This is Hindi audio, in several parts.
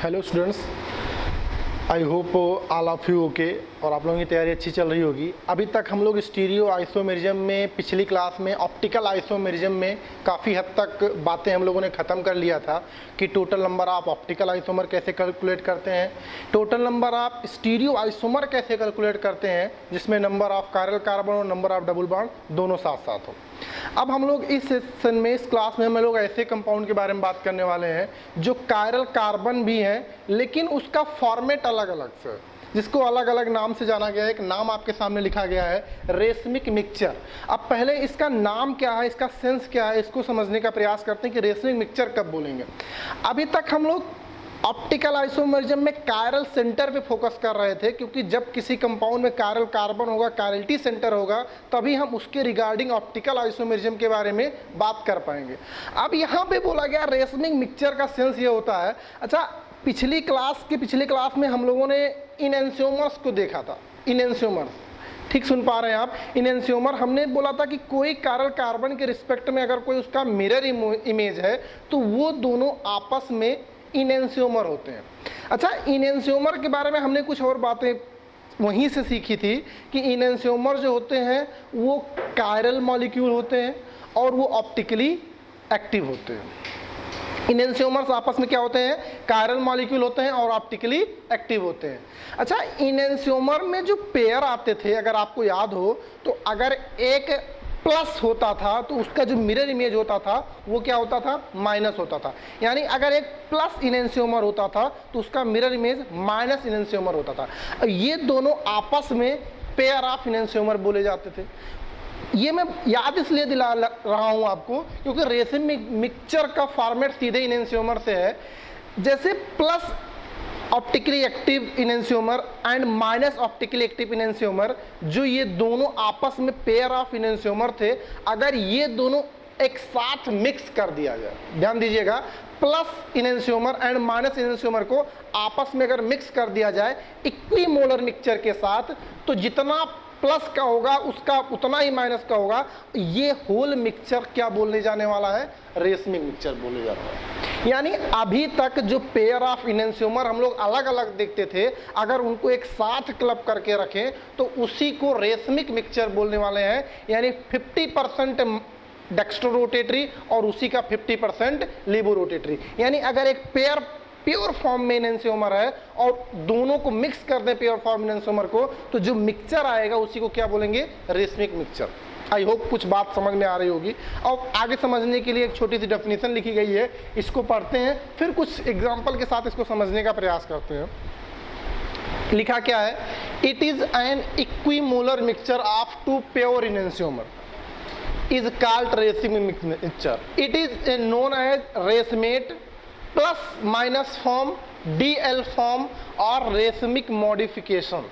Hello students, I hope all of you okay और आप लोगों की तैयारी अच्छी चल रही होगी। अभी तक हम लोग स्टीरियो आइसोमेरिज्म में पिछली क्लास में ऑप्टिकल आइसोमेरिज्म में काफ़ी हद तक बातें हम लोगों ने ख़त्म कर लिया था कि total number of optical isomer कैसे कैलकुलेट करते हैं, total number of stereo isomer कैसे कैलकुलेट करते हैं जिसमें नंबर ऑफ कायरल कार्बन और नंबर ऑफ डबल बॉन्ड दोनों साथ साथ हो। अब हम लोग इस सेशन में इस क्लास में हम लोग ऐसे कंपाउंड के बारे में बात करने वाले हैं जो कायरल कार्बन भी हैं लेकिन उसका फॉर्मेट अलग अलग से, जिसको अलग अलग नाम से जाना गया है। एक नाम आपके सामने लिखा गया है रेशमिक मिक्सचर। अब पहले इसका नाम क्या है, इसका सेंस क्या है, इसको समझने का प्रयास करते हैं कि रेशमिक मिक्सचर कब बोलेंगे। अभी तक हम लोग ऑप्टिकल आइसोमेरिज्म में कायरल सेंटर पे फोकस कर रहे थे, क्योंकि जब किसी कंपाउंड में कायरल कार्बन होगा, कायरलिटी सेंटर होगा, तभी हम उसके रिगार्डिंग ऑप्टिकल आइसोमेरिज्म के बारे में बात कर पाएंगे। अब यहाँ पे बोला गया रेशमिक मिक्सचर का सेंस ये होता है। अच्छा, पिछली क्लास में हम लोगों ने इनएंशियोमर्स को देखा था। इनएंशियोमर्स, ठीक सुन पा रहे हैं आप? इनएंशियोमर हमने बोला था कि कोई कायरल कार्बन के रिस्पेक्ट में अगर कोई उसका मिरर इमेज है तो वो दोनों आपस में इनएंशियोमर होते हैं। अच्छा, इनएंशियोमर के बारे में हमने कुछ और बातें वहीं से सीखी थी कि इनएंशियोमर जो होते हैं वो कायरल मॉलिक्यूल होते हैं और वो ऑप्टिकली एक्टिव होते हैं। इनएंशियोमर्स आपस में क्या होते हैं? कायरल मॉलिक्यूल होते हैं और ऑप्टिकली एक्टिव होते हैं। अच्छा, इनएंशियोमर में जो पेयर आते थे, अगर आपको याद हो तो अगर एक प्लस होता था तो उसका जो मिरर इमेज होता था वो क्या होता था? माइनस होता था। यानी अगर एक प्लस इनएंशियोमर होता था तो उसका मिरर इमेज माइनस इनएंशियोमर होता था। ये दोनों आपस में पेयर ऑफ इनएंशियोमर बोले जाते थे। ये मैं याद इसलिए दिला रहा हूं आपको क्योंकि रेशमिक मिक्सचर का फॉर्मेट सीधे इनएंशियोमर से है। जैसे plus optically active enantiomer and minus optically active enantiomer, जो ये दोनों आपस में पेयर ऑफ इनएंशियोमर थे, अगर ये दोनों एक साथ मिक्स कर दिया जाए, ध्यान दीजिएगा, प्लस इनएंशियोमर एंड माइनस इनएंशियोमर को आपस में अगर मिक्स कर दिया जाए इक्विमोलर मिक्सचर के साथ, तो जितना प्लस का होगा उसका उतना ही माइनस का होगा। ये होल मिक्सचर क्या बोलने जाने वाला है? रेशमिक मिक्सचर बोले जा रहा है। यानी अभी तक जो पेयर ऑफ इनएंशियोमर हम लोग अलग अलग देखते थे, अगर उनको एक साथ क्लब करके रखें तो उसी को रेशमिक मिक्सचर बोलने वाले हैं। यानी 50% डेक्स्ट्रो रोटेटरी और उसी का 50% लीबो रोटेटरी। यानी अगर एक पेयर प्योर फॉर्म में इनएंशियोमर है और दोनों को मिक्स कर दें प्योर फॉर्म इनएंशियोमर को, तो जो मिक्सचर आएगा उसी को क्या बोलेंगे? Racemic mixture. आई होप कुछ बात समझ में आ रही होगी। और आगे समझने के लिए एक छोटी सी डेफिनेशन लिखी गई है, इसको पढ़ते हैं, फिर कुछ एग्जाम्पल के साथ इसको समझने का प्रयास करते हैं। लिखा क्या है? It is an equimolar mixture of two pure enantiomer is called racemic mixture. It is known as racemate, plus minus form, DL form or racemic modification.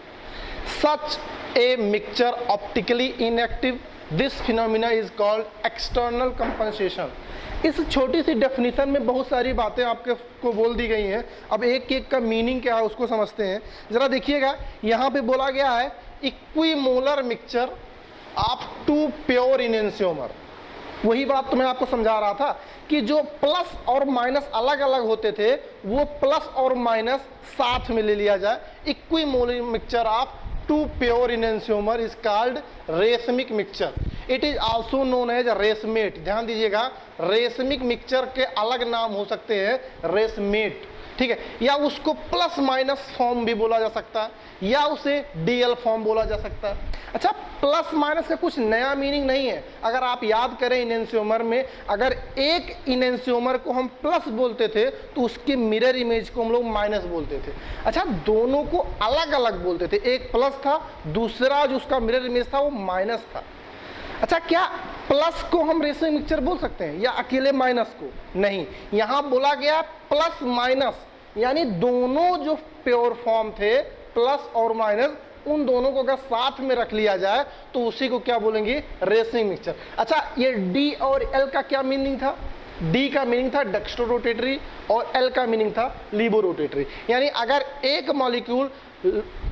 Such a mixture optically inactive. This phenomena is called external compensation. इस छोटी सी डेफिनेशन में बहुत सारी बातें आपके को बोल दी गई हैं। अब एक एक का मीनिंग क्या है उसको समझते हैं। जरा देखिएगा, यहाँ पे बोला गया है equimolar mixture of two pure enantiomer. वही बात तो मैं आपको समझा रहा था कि जो प्लस और माइनस अलग अलग होते थे वो प्लस और माइनस साथ में ले लिया जाए। Equimolar mixture of two pure enantiomer is called racemic mixture. It is also known as racemate. ध्यान दीजिएगा, रेशमिक मिक्सचर के अलग नाम हो सकते हैं, रेशमेट, ठीक है, या उसको प्लस माइनस फॉर्म भी बोला जा सकता है या उसे डीएल फॉर्म बोला जा सकता है। अच्छा, प्लस माइनस का कुछ नया मीनिंग नहीं है। अगर आप याद करें इनएंशियोमर में, अगर एक इनएंशियोमर को हम प्लस बोलते थे तो उसके मिरर इमेज को हम लोग माइनस बोलते थे। अच्छा, दोनों को अलग अलग बोलते थे, एक प्लस था, दूसरा जो उसका मिरर इमेज था वो माइनस था। अच्छा, क्या प्लस को हम रेशमिक मिक्सचर बोल सकते हैं या अकेले माइनस को? नहीं, यहां बोला गया प्लस माइनस, यानी दोनों जो प्योर फॉर्म थे प्लस और माइनस, उन दोनों को अगर साथ में रख लिया जाए तो उसी को क्या बोलेंगे? Racemic mixture. अच्छा, ये डी और एल का क्या मीनिंग था? डी का मीनिंग था डेक्स्ट्रो रोटेटरी और एल का मीनिंग था लीबो रोटेटरी। यानी अगर एक मॉलिक्यूल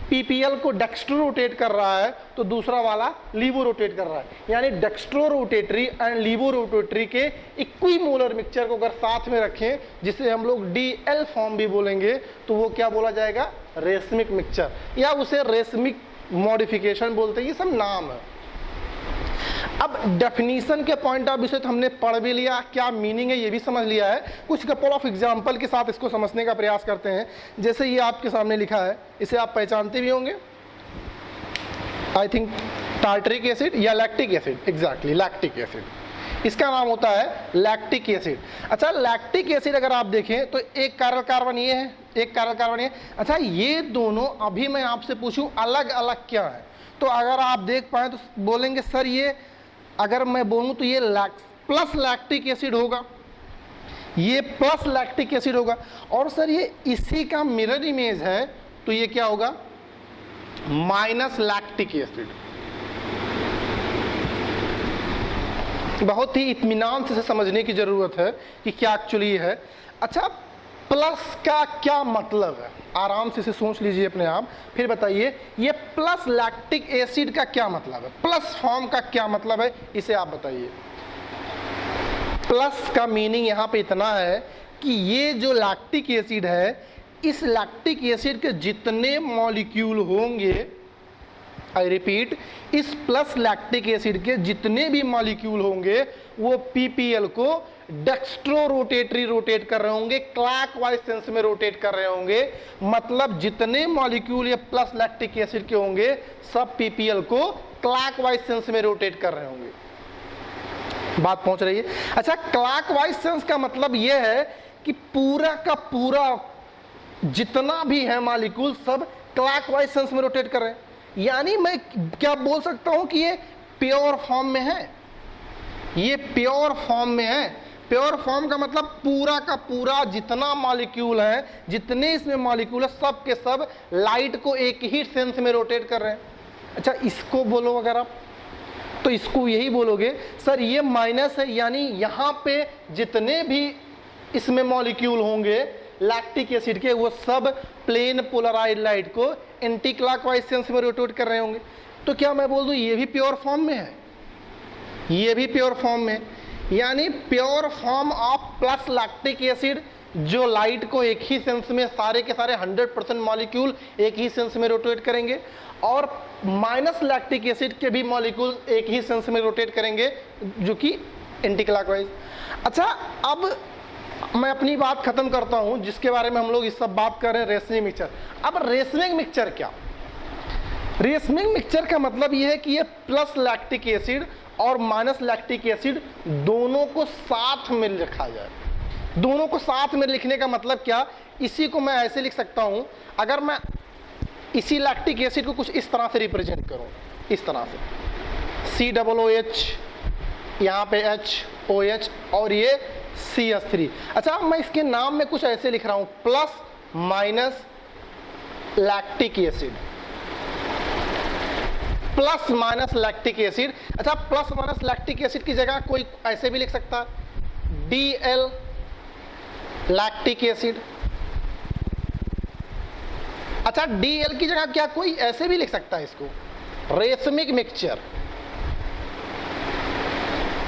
पीपीएल को डेक्स्ट्रो रोटेट कर रहा है तो दूसरा वाला लीवो रोटेट कर रहा है, यानी dextro rotatory and laevo rotatory के इक्विमोलर मिक्सचर को अगर साथ में रखें, जिसे हम लोग डीएल फॉर्म भी बोलेंगे, तो वो क्या बोला जाएगा, रेसमिक मिक्सचर, या उसे रेसमिक मॉडिफिकेशन बोलते हैं। ये सब नाम है। अब डेफिनीशन के पॉइंट ऑफ व्यू से तो हमने पढ़ भी लिया, क्या मीनिंग है ये भी समझ लिया है। कुछ कपल ऑफ एग्जांपल के साथ इसको समझने का प्रयास करते हैं। जैसे ये आपके सामने लिखा है, इसे आप पहचानते भी होंगे, आई थिंक टार्टरिक एसिड या lactic acid, exactly lactic acid, इसका नाम होता है लैक्टिक एसिड। अच्छा, लैक्टिक एसिड अगर आप देखें तो एक कायरल कार्बन ये है, एक कायरल कार्बन ये। अच्छा, ये दोनों अभी मैं आपसे पूछूं अलग अलग क्या है, तो अगर आप देख पाए तो बोलेंगे सर ये, अगर मैं बोलूं तो ये प्लस लैक्टिक एसिड होगा, ये प्लस लैक्टिक एसिड होगा, और सर ये इसी का मिरर इमेज है तो ये क्या होगा, माइनस लैक्टिक एसिड। बहुत ही इत्मीनान से समझने की जरूरत है कि क्या एक्चुअली है। अच्छा, प्लस का क्या मतलब है, आराम से इसे सोच लीजिए अपने आप, फिर बताइए ये प्लस लैक्टिक एसिड का क्या मतलब है, प्लस फॉर्म का क्या मतलब है, इसे आप बताइए। प्लस का मीनिंग यहाँ पे इतना है कि ये जो लैक्टिक एसिड है, इस लैक्टिक एसिड के जितने मॉलिक्यूल होंगे, आई रिपीट, इस प्लस लैक्टिक एसिड के जितने भी मॉलिक्यूल होंगे वो पीपीएल को डेक्स्ट्रो रोटेटरी रोटेट कर रहे होंगे, क्लॉकवाइज सेंस में रोटेट कर रहे होंगे। मतलब जितने मॉलिक्यूल ये प्लस लैक्टिक एसिड के होंगे सब पीपीएल को क्लॉकवाइज सेंस में रोटेट कर रहे होंगे। बात पहुंच रही है? अच्छा, क्लॉकवाइज सेंस का मतलब ये है कि पूरा का पूरा जितना भी है मॉलिक्यूल सब क्लॉकवाइज सेंस में रोटेट कर रहे हैं। यानी मैं क्या बोल सकता हूं कि ये प्योर फॉर्म में है, ये प्योर फॉर्म में है। प्योर फॉर्म का मतलब पूरा का पूरा जितना मॉलिक्यूल है, जितने इसमें मॉलिक्यूल है, सब के सब लाइट को एक ही सेंस में रोटेट कर रहे हैं। अच्छा, इसको बोलो अगर आप, तो इसको यही बोलोगे सर ये माइनस है, यानी यहाँ पे जितने भी इसमें मॉलिक्यूल होंगे लैक्टिक एसिड के, वो सब प्लेन पोलराइज लाइट को एंटी क्लॉकवाइज सेंस में रोटेट कर रहे होंगे। तो क्या मैं बोल दूं ये भी प्योर फॉर्म में है, ये भी प्योर फॉर्म में, यानी pure form of plus lactic acid जो लाइट को एक ही सेंस में, सारे के सारे 100% मॉलिक्यूल एक ही सेंस में रोटेट करेंगे, और माइनस लैक्टिक एसिड के भी मॉलिक्यूल एक ही सेंस में रोटेट करेंगे जो कि एंटी क्लॉकवाइज। अच्छा, अब मैं अपनी बात खत्म करता हूं जिसके बारे में हम लोग इस सब बात कर रहे हैं, रेसमिक मिक्सचर। अब रेसमिक मिक्सचर क्या, रेसमिक मिक्सचर का मतलब यह है कि ये प्लस लैक्टिक एसिड और माइनस लैक्टिक एसिड दोनों को साथ में लिखा जाए। दोनों को साथ में लिखने का मतलब क्या, इसी को मैं ऐसे लिख सकता हूं, अगर मैं इसी लैक्टिक एसिड को कुछ इस तरह से रिप्रेजेंट करूं, इस तरह से COOH, यहाँ पे HOH और ये CH3। अच्छा, मैं इसके नाम में कुछ ऐसे लिख रहा हूं, plus minus lactic acid, plus minus lactic acid. अच्छा, प्लस माइनस लैक्टिक एसिड की जगह कोई ऐसे भी लिख सकता है DL लैक्टिक एसिड। अच्छा, DL की जगह क्या कोई ऐसे भी लिख सकता है इसको, रेसमिक मिक्सचर,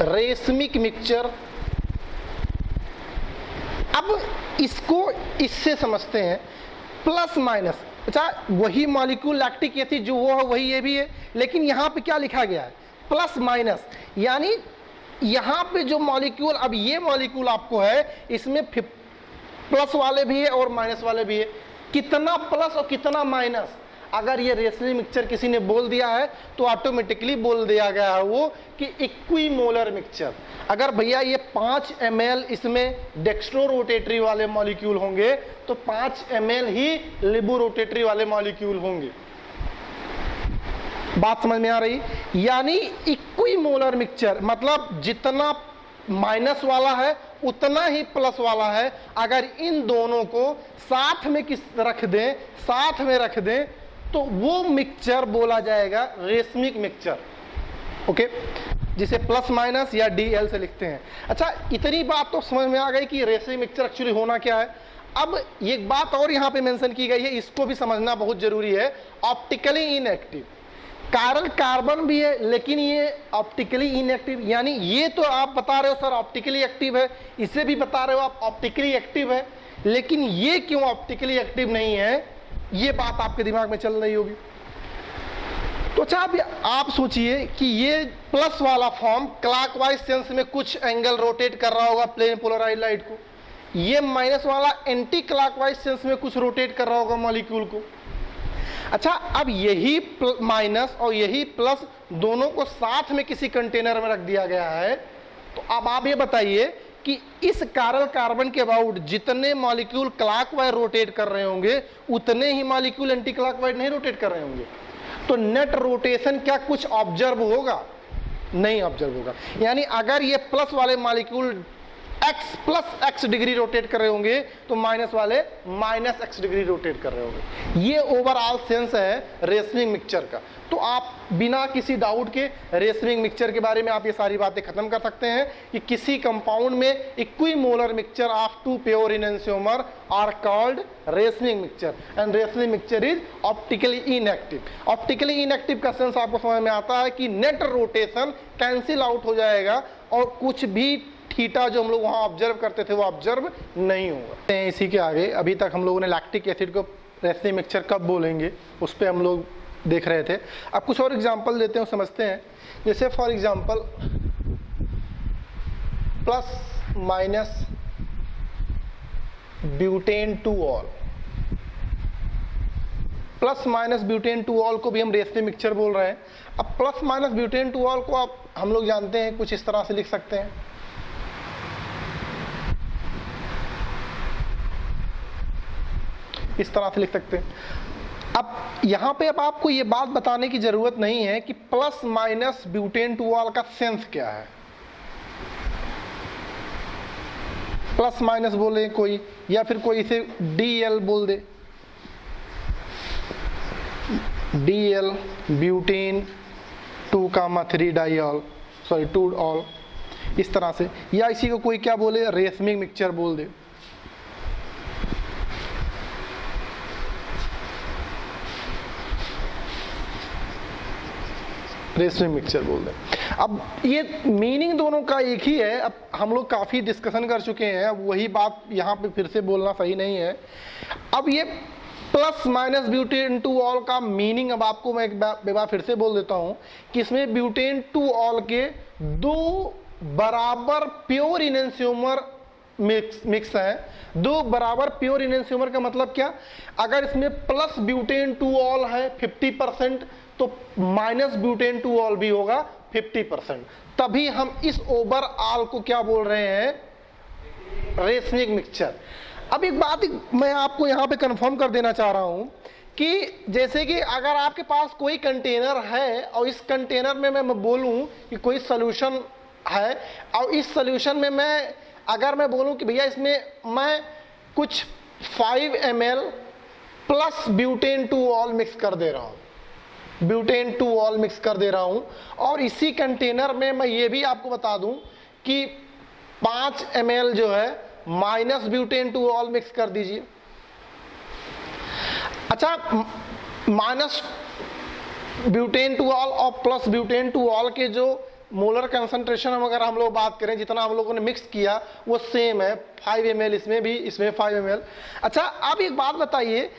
रेसमिक मिक्सचर। अब इसको इससे समझते हैं, प्लस माइनस। अच्छा, वही मॉलिक्यूल लैक्टिक एसिड जो वो है वही ये भी है, लेकिन यहाँ पे क्या लिखा गया है, प्लस माइनस, यानी यहाँ पे जो मॉलिक्यूल, अब ये मॉलिक्यूल आपको है इसमें प्लस वाले भी है और माइनस वाले भी है। कितना प्लस और कितना माइनस, अगर ये रेसमिक मिक्सचर किसी ने बोल दिया है तो ऑटोमेटिकली बोल दिया गया है वो कि इक्विमोलर मिक्सचर। अगर भैया ये 5 ml इसमें डेक्स्ट्रो रोटेटरी वाले मॉलिक्यूल होंगे तो 5 ml ही लिबो रोटेटरी वाले मॉलिक्यूल होंगे। बात समझ में आ रही? यानी इक्विमोलर मिक्सचर मतलब जितना माइनस वाला है उतना ही प्लस वाला है। अगर इन दोनों को साथ में साथ में रख दें तो वो मिक्सचर बोला जाएगा रेसमिक मिक्सचर। ओके, जिसे प्लस माइनस या DL से लिखते हैं। अच्छा, इतनी बात तो समझ में आ गई कि रेसमिक मिक्सचर एक्चुअली होना क्या है। अब एक बात और यहां पे मेंशन की गई है, इसको भी समझना बहुत जरूरी है। ऑप्टिकली इनएक्टिव कायरल कार्बन भी है, लेकिन ये ऑप्टिकली इनएक्टिव, यानी ये तो आप बता रहे हो सर ऑप्टिकली एक्टिव है, इसे भी बता रहे हो आप ऑप्टिकली एक्टिव है, लेकिन ये क्यों ऑप्टिकली एक्टिव नहीं है, ये बात आपके दिमाग में चल रही होगी। तो अच्छा आप सोचिए कि ये प्लस वाला फॉर्म क्लॉकवाइज सेंस में कुछ एंगल रोटेट कर रहा होगा प्लेन पोलराइज्ड लाइट को, ये माइनस वाला एंटी क्लॉकवाइज सेंस में कुछ रोटेट कर रहा होगा मॉलिक्यूल को। अच्छा, अब यही माइनस और यही प्लस दोनों को साथ में किसी कंटेनर में रख दिया गया है, तो अब आप ये बताइए कि इस कायरल कार्बन के अबाउट जितने मॉलिक्यूल क्लॉकवाइज रोटेट कर रहे होंगे उतने ही मॉलिक्यूल एंटी क्लॉकवाइज नहीं रोटेट कर रहे होंगे, तो नेट रोटेशन क्या कुछ ऑब्जर्व होगा? नहीं ऑब्जर्व होगा। यानी अगर ये प्लस वाले molecule x plus x degree rotate कर रहे होंगे तो माइनस वाले माइनस x डिग्री रोटेट कर रहे होंगे। ये ओवरऑल सेंस है रेशमिंग मिक्सचर का। तो आप बिना किसी डाउट के रेशमिंग मिक्सचर के बारे में आप ये सारी बातें खत्म कर सकते हैं कि किसी कंपाउंड में equimolar mixture of two pure enantiomer are called racemic mixture and racemic mixture is optically inactive. Optically inactive का सेंस आपको समझ में आता है कि नेट रोटेशन कैंसिल आउट हो जाएगा और कुछ भी थीटा जो हम लोग वहां ऑब्जर्व करते थे वो ऑब्जर्व नहीं होगा। इसी के आगे अभी तक हम लोगों ने लैक्टिक एसिड को रेशमिंग मिक्सचर कब बोलेंगे उस पर हम लोग देख रहे थे। अब कुछ और एग्जांपल देते हैं, समझते हैं। जैसे for example plus minus butane two all, plus minus butane two all को भी हम रेशमिंग मिक्सचर बोल रहे हैं। अब plus minus butane two all को आप हम लोग जानते हैं कुछ इस तरह से लिख सकते हैं, इस तरह से लिख सकते हैं। अब यहां पे अब आपको ये बात बताने की जरूरत नहीं है कि plus minus butane two all का सेंस क्या है। प्लस माइनस बोले कोई, या फिर कोई इसे DL बोल दे, DL butane 2,3 diol, sorry 2 all, इस तरह से। या इसी को कोई क्या बोले, रेशमिंग मिक्सचर बोल दे। रेशमिंग मिक्सचर बोल दें। अब ये मीनिंग दोनों का एक ही है। अब हम लोग काफ़ी डिस्कशन कर चुके हैं, अब वही बात यहाँ पे फिर से बोलना सही नहीं है। अब ये plus minus butane two all का मीनिंग अब आपको मैं एक बार फिर से बोल देता हूँ कि इसमें ब्यूटेन टू ऑल के दो बराबर प्योर इनएंशियोमर मिक्स है। दो बराबर प्योर इनएंशियोमर का मतलब क्या, अगर इसमें प्लस ब्यूटेन टू ऑल है 50% तो माइनस ब्यूटेन टू ऑल भी होगा 50%, तभी हम इस ओवरऑल को क्या बोल रहे हैं, रेशमिंग मिक्सचर। अब एक बात मैं आपको यहां पे कंफर्म कर देना चाह रहा हूं कि जैसे कि अगर आपके पास कोई कंटेनर है और इस कंटेनर में मैं बोलूं कि कोई सोल्यूशन है और इस सोल्यूशन में मैं अगर मैं बोलूं कि भैया इसमें मैं कुछ 5 ml plus butane two all mix कर दे रहा हूं, ब्यूटेन टू ऑल मिक्स कर दे रहा हूं, और इसी कंटेनर में मैं ये भी आपको बता दूं कि 5 ml जो है minus butane two all mix कर दीजिए। अच्छा, माइनस ब्यूटेन टू ऑल और प्लस ब्यूटेन टू ऑल के जो मोलर कंसंट्रेशन अगर हम लोग बात करें, जितना हम लोगों ने मिक्स किया वो सेम है, 5 ml इसमें भी, इसमें 5 ml। अच्छा, अब एक बात बताइए,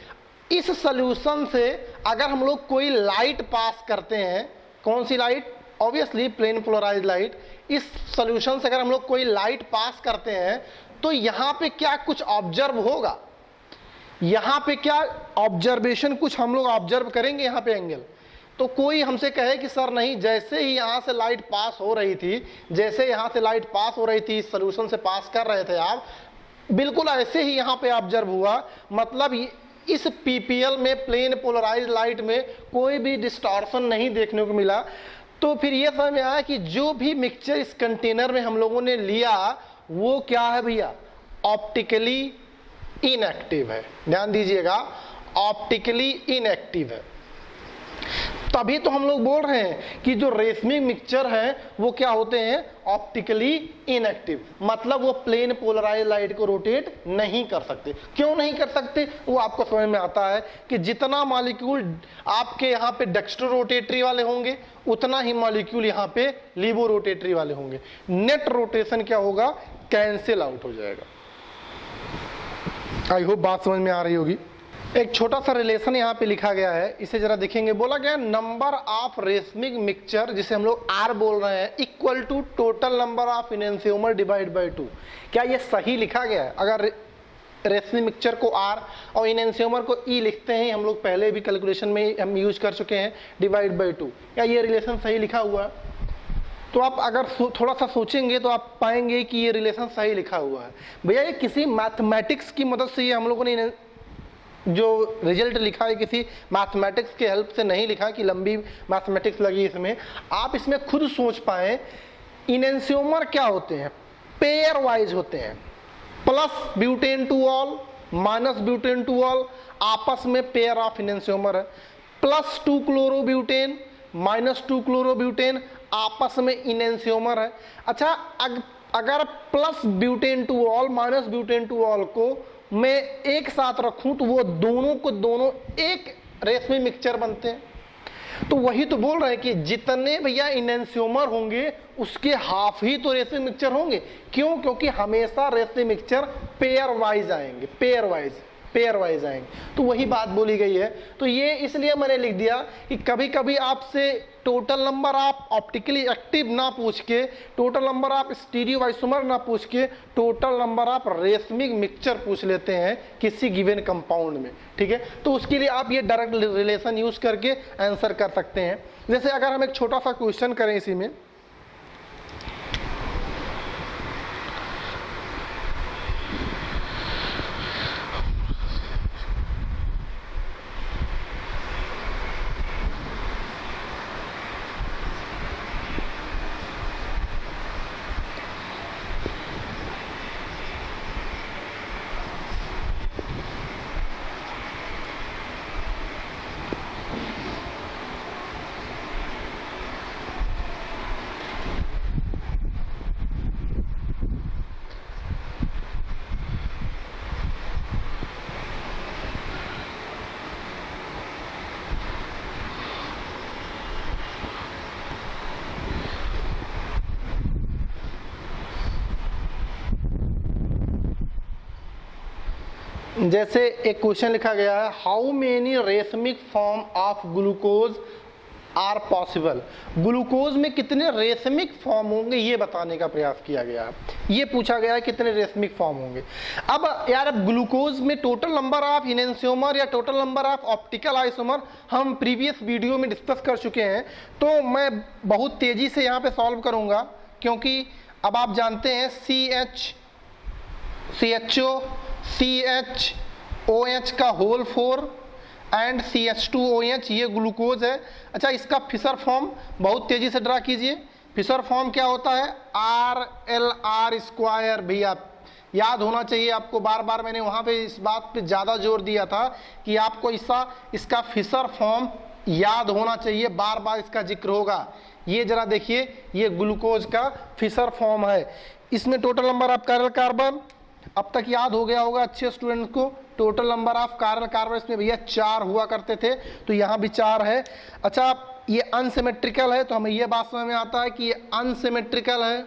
इस सॉल्यूशन से अगर हम लोग कोई लाइट पास करते हैं, कौन सी light, obviously plane polarised light, इस सॉल्यूशन से अगर हम लोग कोई लाइट पास करते हैं तो यहाँ पे क्या कुछ ऑब्जर्व होगा, यहाँ पे क्या ऑब्जर्वेशन कुछ हम लोग ऑब्जर्व करेंगे यहाँ पे एंगल। तो कोई हमसे कहे कि सर नहीं, जैसे ही यहाँ से लाइट पास हो रही थी, जैसे यहाँ से लाइट पास हो रही थी, इस सॉल्यूशन से पास कर रहे थे आप, बिल्कुल ऐसे ही यहाँ पे ऑब्जर्व हुआ, मतलब इस PPL में प्लेन पोलराइज्ड लाइट में कोई भी डिस्टॉर्शन नहीं देखने को मिला। तो फिर ये समझ में आया कि जो भी मिक्सचर इस कंटेनर में हम लोगों ने लिया वो क्या है भैया, ऑप्टिकली इनएक्टिव है। ध्यान दीजिएगा, ऑप्टिकली इनएक्टिव है। तभी तो हम लोग बोल रहे हैं कि जो रेशमिक मिक्सचर है वो क्या होते हैं, ऑप्टिकली इनएक्टिव, मतलब वो प्लेन पोलराइज लाइट को रोटेट नहीं कर सकते। क्यों नहीं कर सकते, वो आपको समझ में आता है कि जितना मॉलिक्यूल आपके यहाँ पे डेक्स्ट्रो रोटेटरी वाले होंगे उतना ही मॉलिक्यूल यहाँ पे लीवो रोटेटरी वाले होंगे। नेट रोटेशन क्या होगा, कैंसिल आउट हो जाएगा। आई होप बात समझ में आ रही होगी। एक छोटा सा रिलेशन यहाँ पे लिखा गया है, इसे जरा देखेंगे। बोला गया नंबर ऑफ रेशमिक मिक्सचर, जिसे हम लोग आर बोल रहे हैं, equal to total number of enantiomer divide by 2। क्या ये सही लिखा गया है? अगर रेशमिक मिक्सचर को आर और इनेंशियोमर को ई लिखते हैं, हम लोग पहले भी कैलकुलेशन में हम यूज कर चुके हैं, डिवाइड बाय 2, क्या ये रिलेशन सही लिखा हुआ है? तो आप अगर थोड़ा सा सोचेंगे तो आप पाएंगे कि ये रिलेशन सही लिखा हुआ है। भैया ये किसी मैथमेटिक्स की मदद से ये हम लोगों ने जो रिजल्ट लिखा है किसी मैथमेटिक्स के हेल्प से नहीं लिखा कि लंबी मैथमेटिक्स लगी इसमें। आप इसमें खुद सोच पाए, इनेंशियोमर क्या होते हैं, पेयर वाइज होते हैं, plus butane two all minus butane two all आपस में पेयर ऑफ इनेंशियोमर है, प्लस 2 क्लोरोब्यूटेन माइनस 2 क्लोरोब्यूटेन आपस में इनेंशियोमर है। अच्छा, अगर plus butane two all minus butane two all को मैं एक साथ रखूं तो वो दोनों को दोनों एक रेशमी मिक्सचर बनते हैं। तो वही तो बोल रहे हैं कि जितने भैया इनेंशियोमर होंगे उसके हाफ ही तो रेशमी मिक्सचर होंगे। क्यों? क्योंकि हमेशा रेशमी मिक्सचर पेयर वाइज आएंगे, पेयर वाइज आएंगे। तो वही बात बोली गई है। तो ये इसलिए मैंने लिख दिया कि कभी कभी आपसे total number of optically active ना पूछ के, total number of stereo isomer ना पूछ के, total number of racemic mixture पूछ लेते हैं किसी गिवन कंपाउंड में। ठीक है, तो उसके लिए आप ये डायरेक्ट रिलेशन यूज करके आंसर कर सकते हैं। जैसे अगर हम एक छोटा सा क्वेश्चन करें इसी में, जैसे एक क्वेश्चन लिखा गया है, how many racemic form of glucose are possible. Glucose में कितने रेशमिक फॉर्म होंगे ये बताने का प्रयास किया गया है। ये पूछा गया है कितने रेशमिक फॉर्म होंगे। अब यार, अब ग्लूकोज में टोटल नंबर ऑफ इनेंशियोमर या total number of optical isomer हम प्रीवियस वीडियो में डिस्कस कर चुके हैं, तो मैं बहुत तेजी से यहाँ पे सॉल्व करूँगा, क्योंकि अब आप जानते हैं CHO CHOH का होल 4 एंड CH2OH ये ग्लूकोज है। अच्छा, इसका फिशर फॉर्म बहुत तेजी से ड्रा कीजिए। फिशर फॉर्म क्या होता है, RLR स्क्वायर। भैया याद होना चाहिए आपको, बार बार मैंने वहाँ पे इस बात पे ज़्यादा जोर दिया था कि आपको इसका फिशर फॉर्म याद होना चाहिए, बार बार इसका जिक्र होगा। ये जरा देखिए, ये ग्लूकोज का फिशर फॉर्म है। इसमें total number of chiral carbon अब तक याद हो गया होगा अच्छे स्टूडेंट्स को। Total number of chiral carbon इसमें भैया 4 हुआ करते थे, तो यहाँ भी 4 है। अच्छा, ये अनसिमेट्रिकल है, तो हमें ये बात समझ में आता है कि ये अनसिमेट्रिकल है।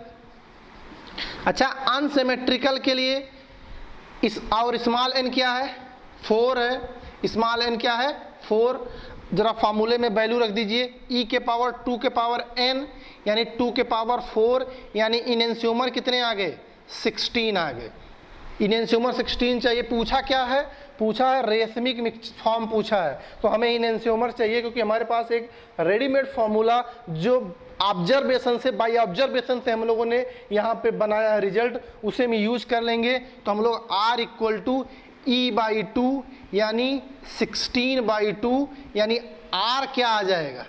अच्छा, अनसिमेट्रिकल के लिए और स्मॉल n क्या है, 4 है। स्मॉल n क्या है, 4। जरा फार्मूले में वैल्यू रख दीजिए, e के पावर 2 के पावर n यानी 2 के पावर 4, यानी इनेंशियोमर कितने आ गए, 16 आ गए। इनेंशियोमर 16 चाहिए। पूछा क्या है, पूछा है रेशमिक मिक्स फॉर्म पूछा है, तो हमें इनेंशियोमर चाहिए, क्योंकि हमारे पास एक रेडीमेड फॉर्मूला जो ऑब्जर्वेशन से, बाय ऑब्जर्वेशन से हम लोगों ने यहाँ पे बनाया है रिजल्ट, उसे हम यूज कर लेंगे। तो हम लोग R = E/2 यानी 16/2 यानी R क्या आ जाएगा,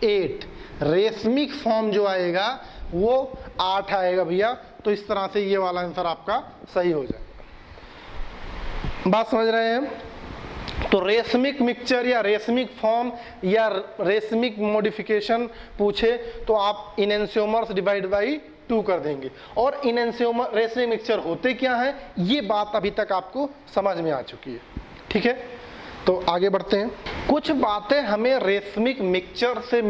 8। रेशमिक फॉर्म जो आएगा वो 8 आएगा भैया। तो इस तरह से ये वाला आंसर आपका सही हो जाएगा। बात समझ रहे हैं? तो रेशमिक मिक्सचर या रेशमिक फॉर्म या रेशमिक मॉडिफिकेशन पूछे तो आप इनएंशियोमर्स डिवाइड बाई 2 कर देंगे। और इनएंशियोमर रेशमिक मिक्सचर होते क्या है, ये बात अभी तक आपको समझ में आ चुकी है। ठीक है, तो आगे बढ़ते हैं। कुछ बातें हमें रेशमिक मिक्सचर से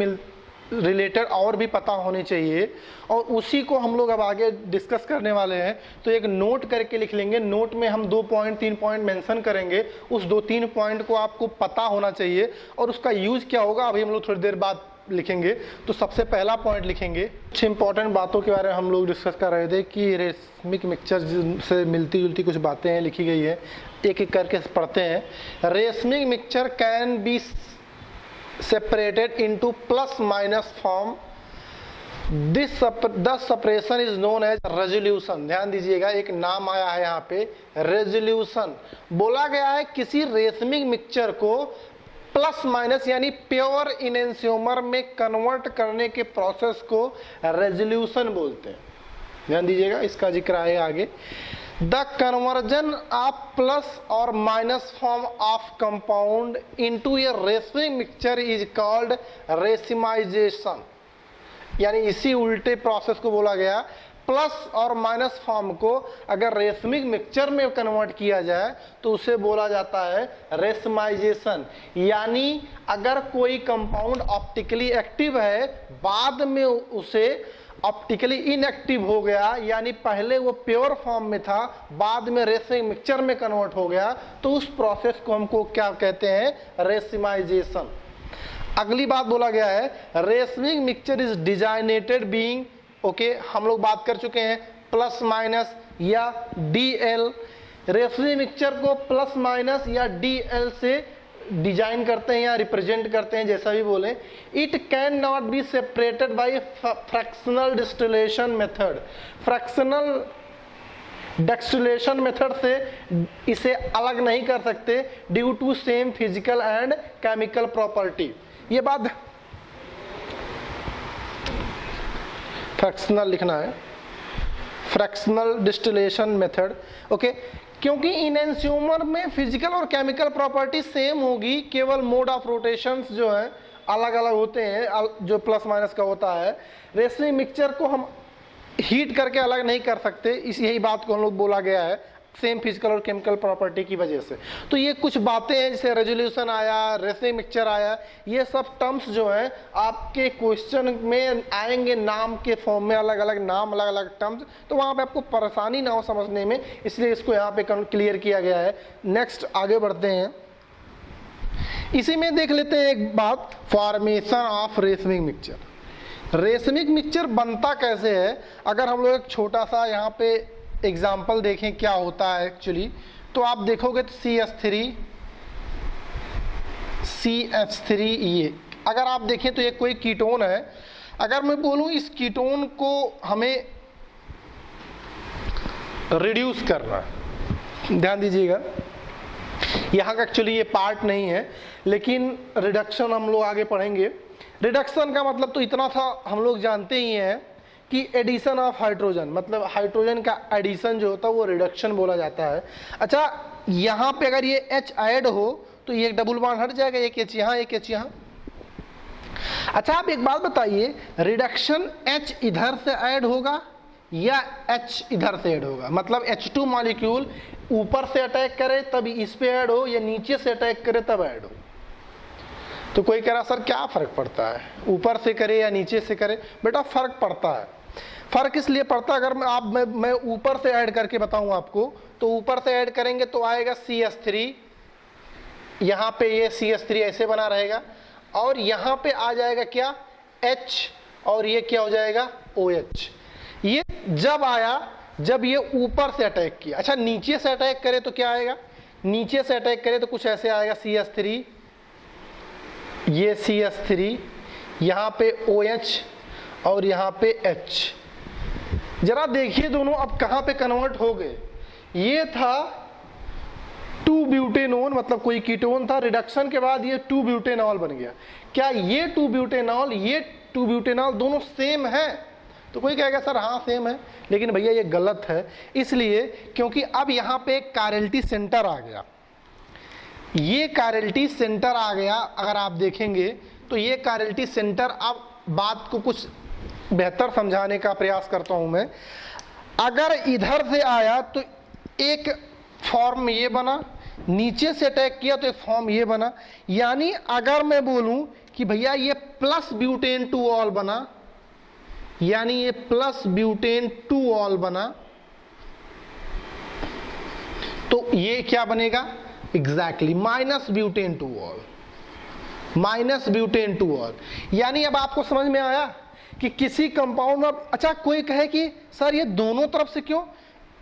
रिलेटेड और भी पता होनी चाहिए, और उसी को हम लोग अब आगे डिस्कस करने वाले हैं। तो एक नोट करके लिख लेंगे, नोट में हम 2 पॉइंट 3 पॉइंट मेंशन करेंगे, उस 2-3 पॉइंट को आपको पता होना चाहिए और उसका यूज क्या होगा अभी हम लोग थोड़ी देर बाद लिखेंगे। तो सबसे पहला पॉइंट लिखेंगे, कुछ इंपॉर्टेंट बातों के बारे में हम लोग डिस्कस कर रहे थे कि रेशमिक मिक्सचर से मिलती जुलती कुछ बातें हैं, लिखी गई है, एक एक करके पढ़ते हैं। Racemic mixture can be separated into plus minus form. The separation is known as resolution. ध्यान दीजिएगा, एक नाम आया है यहाँ पे, रेजोल्यूशन। बोला गया है किसी रेशमिक मिक्सचर को प्लस माइनस यानी प्योर इनएंशियोमर में कन्वर्ट करने के प्रोसेस को रेजोल्यूशन बोलते हैं। ध्यान दीजिएगा, इसका जिक्र है आगे। द कन्वर्जन ऑफ प्लस और minus form of compound into a racemic mixture is called racemisation. यानी इसी उल्टे प्रोसेस को बोला गया, प्लस और माइनस फॉर्म को अगर रेशमिक मिक्सचर में कन्वर्ट किया जाए तो उसे बोला जाता है रेसिमाइजेशन। यानी अगर कोई कंपाउंड ऑप्टिकली एक्टिव है, बाद में उसे ऑप्टिकली इनएक्टिव हो गया, यानी पहले वो प्योर फॉर्म में था, बाद में रेशमिक मिक्सचर में कन्वर्ट हो गया, तो उस प्रोसेस को हमको क्या कहते हैं, रेसिमाइजेशन। अगली बात बोला गया है, racemic mixture is designated being, okay, हम लोग बात कर चुके हैं प्लस माइनस या DL। रेशमिक मिक्सचर को प्लस माइनस या DL से डिजाइन करते हैं या रिप्रेजेंट करते हैं, जैसा भी बोले। It can not be separated by fractional distillation method. Fractional distillation method से इसे अलग नहीं कर सकते due to same physical and chemical property. ये बात फ्रैक्शनल लिखना है, फ्रैक्शनल डिस्टिलेशन मेथड, ओके। क्योंकि इनएंशियोमर में फिजिकल और केमिकल प्रॉपर्टी सेम होगी, केवल मोड ऑफ रोटेशंस जो है अलग अलग होते हैं, जो प्लस माइनस का होता है। रेशमिक मिक्सचर को हम हीट करके अलग नहीं कर सकते, इस यही बात को हम लोग बोला गया है, सेम फिजिकल और केमिकल प्रॉपर्टी की वजह से। तो ये कुछ बातें हैं, जैसे रेजोल्यूशन आया, रेशमिक मिक्सचर आया, ये सब टर्म्स जो हैं आपके क्वेश्चन में आएंगे नाम के फॉर्म में, अलग अलग नाम, अलग अलग टर्म्स, तो वहाँ पे आपको परेशानी ना हो समझने में, इसलिए इसको यहाँ पे क्लियर किया गया है। नेक्स्ट आगे बढ़ते हैं, इसी में देख लेते हैं एक बात, formation of racemic mixture. Racemic mixture बनता कैसे है, अगर हम लोग एक छोटा सा यहाँ पे एग्जाम्पल देखें क्या होता है एक्चुअली, तो आप देखोगे तो CH3 ये अगर आप देखें तो ये कोई कीटोन है। अगर मैं बोलूं इस कीटोन को हमें रिड्यूस करना, ध्यान दीजिएगा, यहाँ का एक्चुअली ये पार्ट नहीं है, लेकिन रिडक्शन हम लोग आगे पढ़ेंगे। रिडक्शन का मतलब तो इतना था, हम लोग जानते ही हैं कि एडिशन ऑफ हाइड्रोजन, मतलब हाइड्रोजन का एडिशन जो होता है वो रिडक्शन बोला जाता है। अच्छा, यहाँ पे अगर ये H ऐड हो तो ये डबल बॉन्ड हट जाएगा, एक H यहाँ, एक H यहाँ। अच्छा, आप एक बात बताइए, रिडक्शन H इधर से ऐड होगा या H इधर से ऐड होगा? मतलब H2 मॉलिक्यूल ऊपर से अटैक करे तब इस पे ऐड हो, या नीचे से अटैक करे तब ऐड हो? तो कोई कह रहा सर क्या फर्क पड़ता है, ऊपर से करे या नीचे से करे? बेटा फर्क पड़ता है। फर्क इसलिए पड़ता है, अगर मैं ऊपर से ऐड करके बताऊं आपको, तो ऊपर से ऐड करेंगे तो आएगा CH3, यहाँ पे ये CH3 ऐसे बना रहेगा, और यहाँ पे आ जाएगा क्या, H, और ये क्या हो जाएगा, OH। ये जब आया जब ये ऊपर से अटैक किया। अच्छा, नीचे से अटैक करे तो क्या आएगा, नीचे से अटैक करे तो कुछ ऐसे आएगा, CH3, ये CH3, यहाँ पे OH और यहाँ पे H। जरा देखिए दोनों अब कहाँ पे कन्वर्ट हो गए। ये था 2-ब्यूटेनॉल, मतलब कोई कीटोन था, रिडक्शन के बाद ये 2-ब्यूटेनॉल बन गया। क्या ये 2-ब्यूटेनॉल, ये 2-ब्यूटेनॉल दोनों सेम है? तो कोई कहेगा सर हाँ सेम है, लेकिन भैया ये गलत है। इसलिए क्योंकि अब यहाँ पे एक कायरलिटी सेंटर आ गया। ये कायरलिटी सेंटर आ गया। अगर आप देखेंगे तो ये कायरलिटी सेंटर, अब बात को कुछ बेहतर समझाने का प्रयास करता हूं मैं। अगर इधर से आया तो एक फॉर्म ये बना, नीचे से अटैक किया तो एक फॉर्म ये बना। यानी अगर मैं बोलूं कि भैया ये प्लस ब्यूटेन टू ऑल बना, यानी ये प्लस ब्यूटेन टू ऑल बना, तो ये क्या बनेगा? Exactly minus butane two all, minus butane two all. यानी अब आपको समझ में आया कि किसी कंपाउंड में, अच्छा कोई कहे कि सर ये दोनों तरफ से क्यों?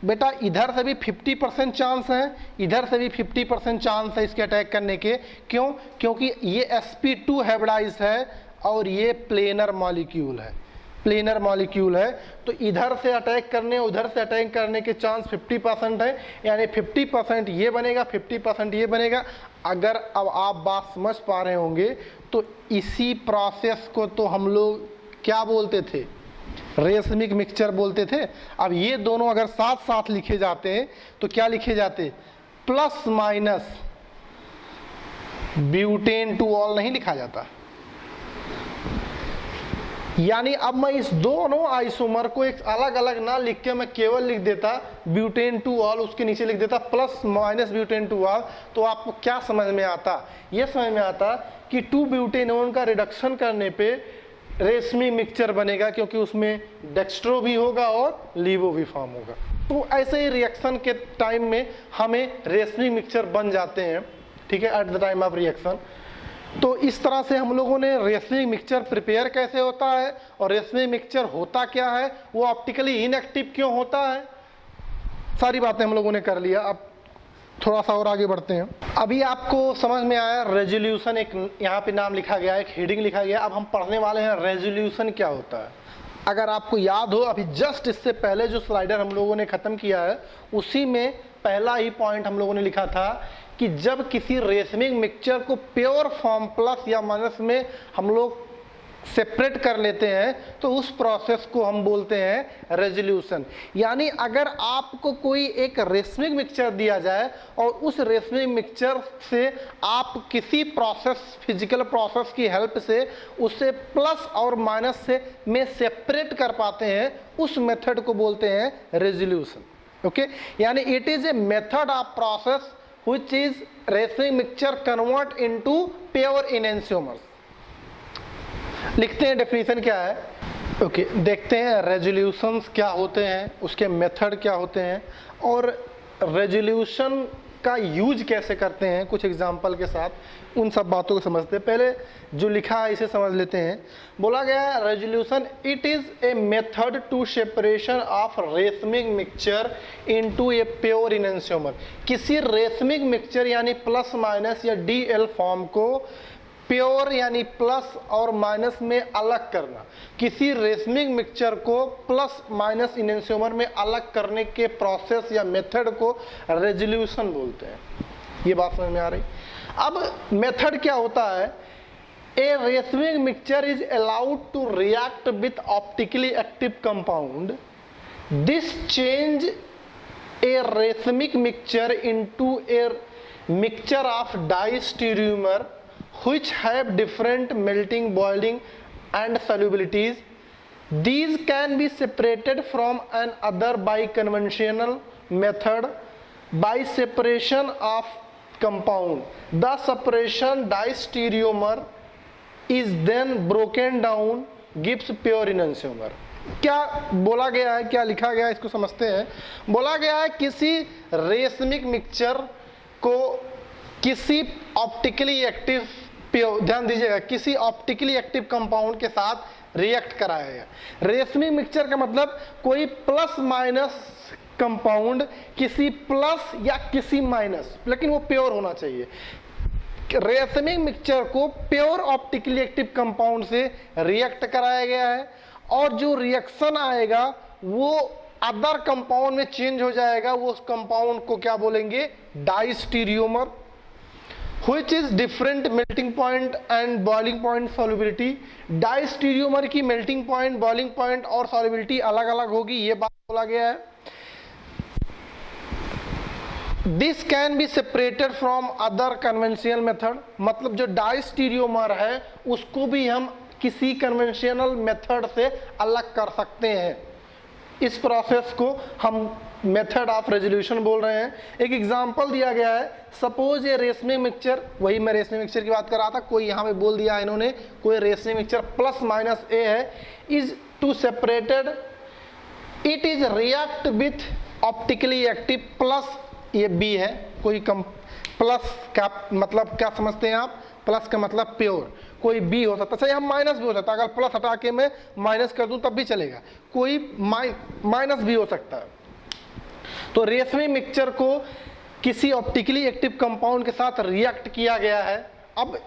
बेटा इधर से भी 50% चांस है, इधर से भी 50% चांस है इसके अटैक करने के। क्यों? क्योंकि ये sp2 हाइब्रिडाइज है और ये प्लेनर मॉलिक्यूल है, प्लेनर मॉलिक्यूल है। तो इधर से अटैक करने, उधर से अटैक करने के चांस 50% है। यानी 50% ये बनेगा, 50% ये बनेगा। अगर अब आप बात समझ पा रहे होंगे तो इसी प्रोसेस को तो हम लोग क्या बोलते थे? रेसमिक मिक्सचर बोलते थे। अब ये दोनों अगर साथ साथ लिखे जाते हैं तो क्या लिखे जाते? Plus minus butane two all नहीं लिखा जाता। यानी अब मैं इस दोनों आइसोमर को एक अलग अलग ना लिख के मैं केवल लिख देता ब्यूटेन टू ऑल, उसके नीचे लिख देता plus minus butane two all, तो आपको क्या समझ में आता? ये समझ में आता कि 2 ब्यूटेनोन का रिडक्शन करने पे रेशमी मिक्सचर बनेगा, क्योंकि उसमें डेक्स्ट्रो भी होगा और लीवो भी फॉर्म होगा। तो ऐसे ही रिएक्शन के टाइम में हमें रेशमी मिक्सचर बन जाते हैं, ठीक है, at the time of reaction. तो इस तरह से हम लोगों ने रेशमी मिक्सचर प्रिपेयर कैसे होता है और रेशमी मिक्सचर होता क्या है, वो ऑप्टिकली इनएक्टिव क्यों होता है, सारी बातें हम लोगों ने कर लिया। अब थोड़ा सा और आगे बढ़ते हैं। अभी आपको समझ में आया रेजोल्यूशन, एक यहाँ पे नाम लिखा गया है, एक हेडिंग लिखा गया। अब हम पढ़ने वाले हैं रेजोल्यूशन क्या होता है। अगर आपको याद हो, अभी जस्ट इससे पहले जो स्लाइडर हम लोगों ने ख़त्म किया है उसी में पहला ही पॉइंट हम लोगों ने लिखा था कि जब किसी रेशमिक मिक्सचर को प्योर फॉर्म प्लस या माइनस में हम लोग सेपरेट कर लेते हैं तो उस प्रोसेस को हम बोलते हैं रेजोल्यूशन। यानी अगर आपको कोई एक रेशमिक मिक्सचर दिया जाए और उस रेशमिक मिक्सचर से आप किसी प्रोसेस, फिजिकल प्रोसेस की हेल्प से उसे प्लस और माइनस से में सेपरेट कर पाते हैं, उस मेथड को बोलते हैं रेजोल्यूशन। ओके, यानी it is a method of process which is racemic mixture convert into pure enantiomers। लिखते हैं डेफिनेशन क्या है। ओके, देखते हैं रेजोल्यूशंस क्या होते हैं, उसके मेथड क्या होते हैं और रेजोल्यूशन का यूज कैसे करते हैं, कुछ एग्जांपल के साथ उन सब बातों को समझते हैं। पहले जो लिखा है इसे समझ लेते हैं। बोला गया है resolution it is a method to separation of racemic mixture into a pure enantiomer. किसी रेशमिक मिक्सचर यानी प्लस माइनस या डीएल फॉर्म को प्योर यानी प्लस और माइनस में अलग करना, किसी रेशमिक मिक्सचर को प्लस माइनस इनेंशियोमर में अलग करने के प्रोसेस या मेथड को रेजोल्यूशन बोलते हैं। ये बात समझ में आ रही? अब मेथड क्या होता है? A racemic mixture is allowed to react with optically active compound. This change a racemic mixture into a mixture of diastereomer which have different melting, boiling and solubilities. These can be separated from another by conventional method by separation of compound. The separation diastereomer is then broken down, gives pure enantiomer। क्या बोला गया है, क्या लिखा गया है, इसको समझते हैं। बोला गया है किसी रेशमिक मिक्सचर को किसी ऑप्टिकली एक्टिव, ध्यान दीजिएगा, किसी ऑप्टिकली एक्टिव कंपाउंड के साथ रिएक्ट कराया गया। रेशमिक मिक्सचर का मतलब कोई प्लस माइनस कंपाउंड किसी प्लस या किसी माइनस, लेकिन वो प्योर होना चाहिए। रेशमिक मिक्सचर को प्योर ऑप्टिकली एक्टिव कंपाउंड से रिएक्ट कराया गया है और जो रिएक्शन आएगा वो अदर कंपाउंड में चेंज हो जाएगा। वो उस कंपाउंड को क्या बोलेंगे? डाइस्टीरियोमर। which is different melting point and boiling point solubility। डाइस्टीरियोमर की melting point, boiling point और solubility अलग अलग होगी, ये बात बोला गया है। This can be separated from other conventional method, मतलब जो डाइस्टीरियोमर है उसको भी हम किसी कन्वेंशनल मेथड से अलग कर सकते हैं। इस प्रोसेस को हम मेथड ऑफ रेजोल्यूशन बोल रहे हैं। एक एग्जांपल दिया गया है, सपोज ये रेशमी मिक्सचर, वही मैं रेशमी मिक्सचर की बात कर रहा था, कोई यहाँ पे बोल दिया इन्होंने कोई रेशमी मिक्सचर प्लस माइनस ए है, is to separated, it is react with optically active plus, ये बी है, कोई कम प्लस का मतलब क्या समझते हैं आप, प्लस का मतलब प्योर, कोई बी हो सकता है, अच्छा यहाँ माइनस भी हो सकता है, अगर प्लस हटा के मैं माइनस कर दूं तब भी चलेगा, कोई माइनस भी हो सकता है। तो रेशमी मिक्सचर को किसी ऑप्टिकली एक्टिव कंपाउंड के साथ रिएक्ट किया गया है। अब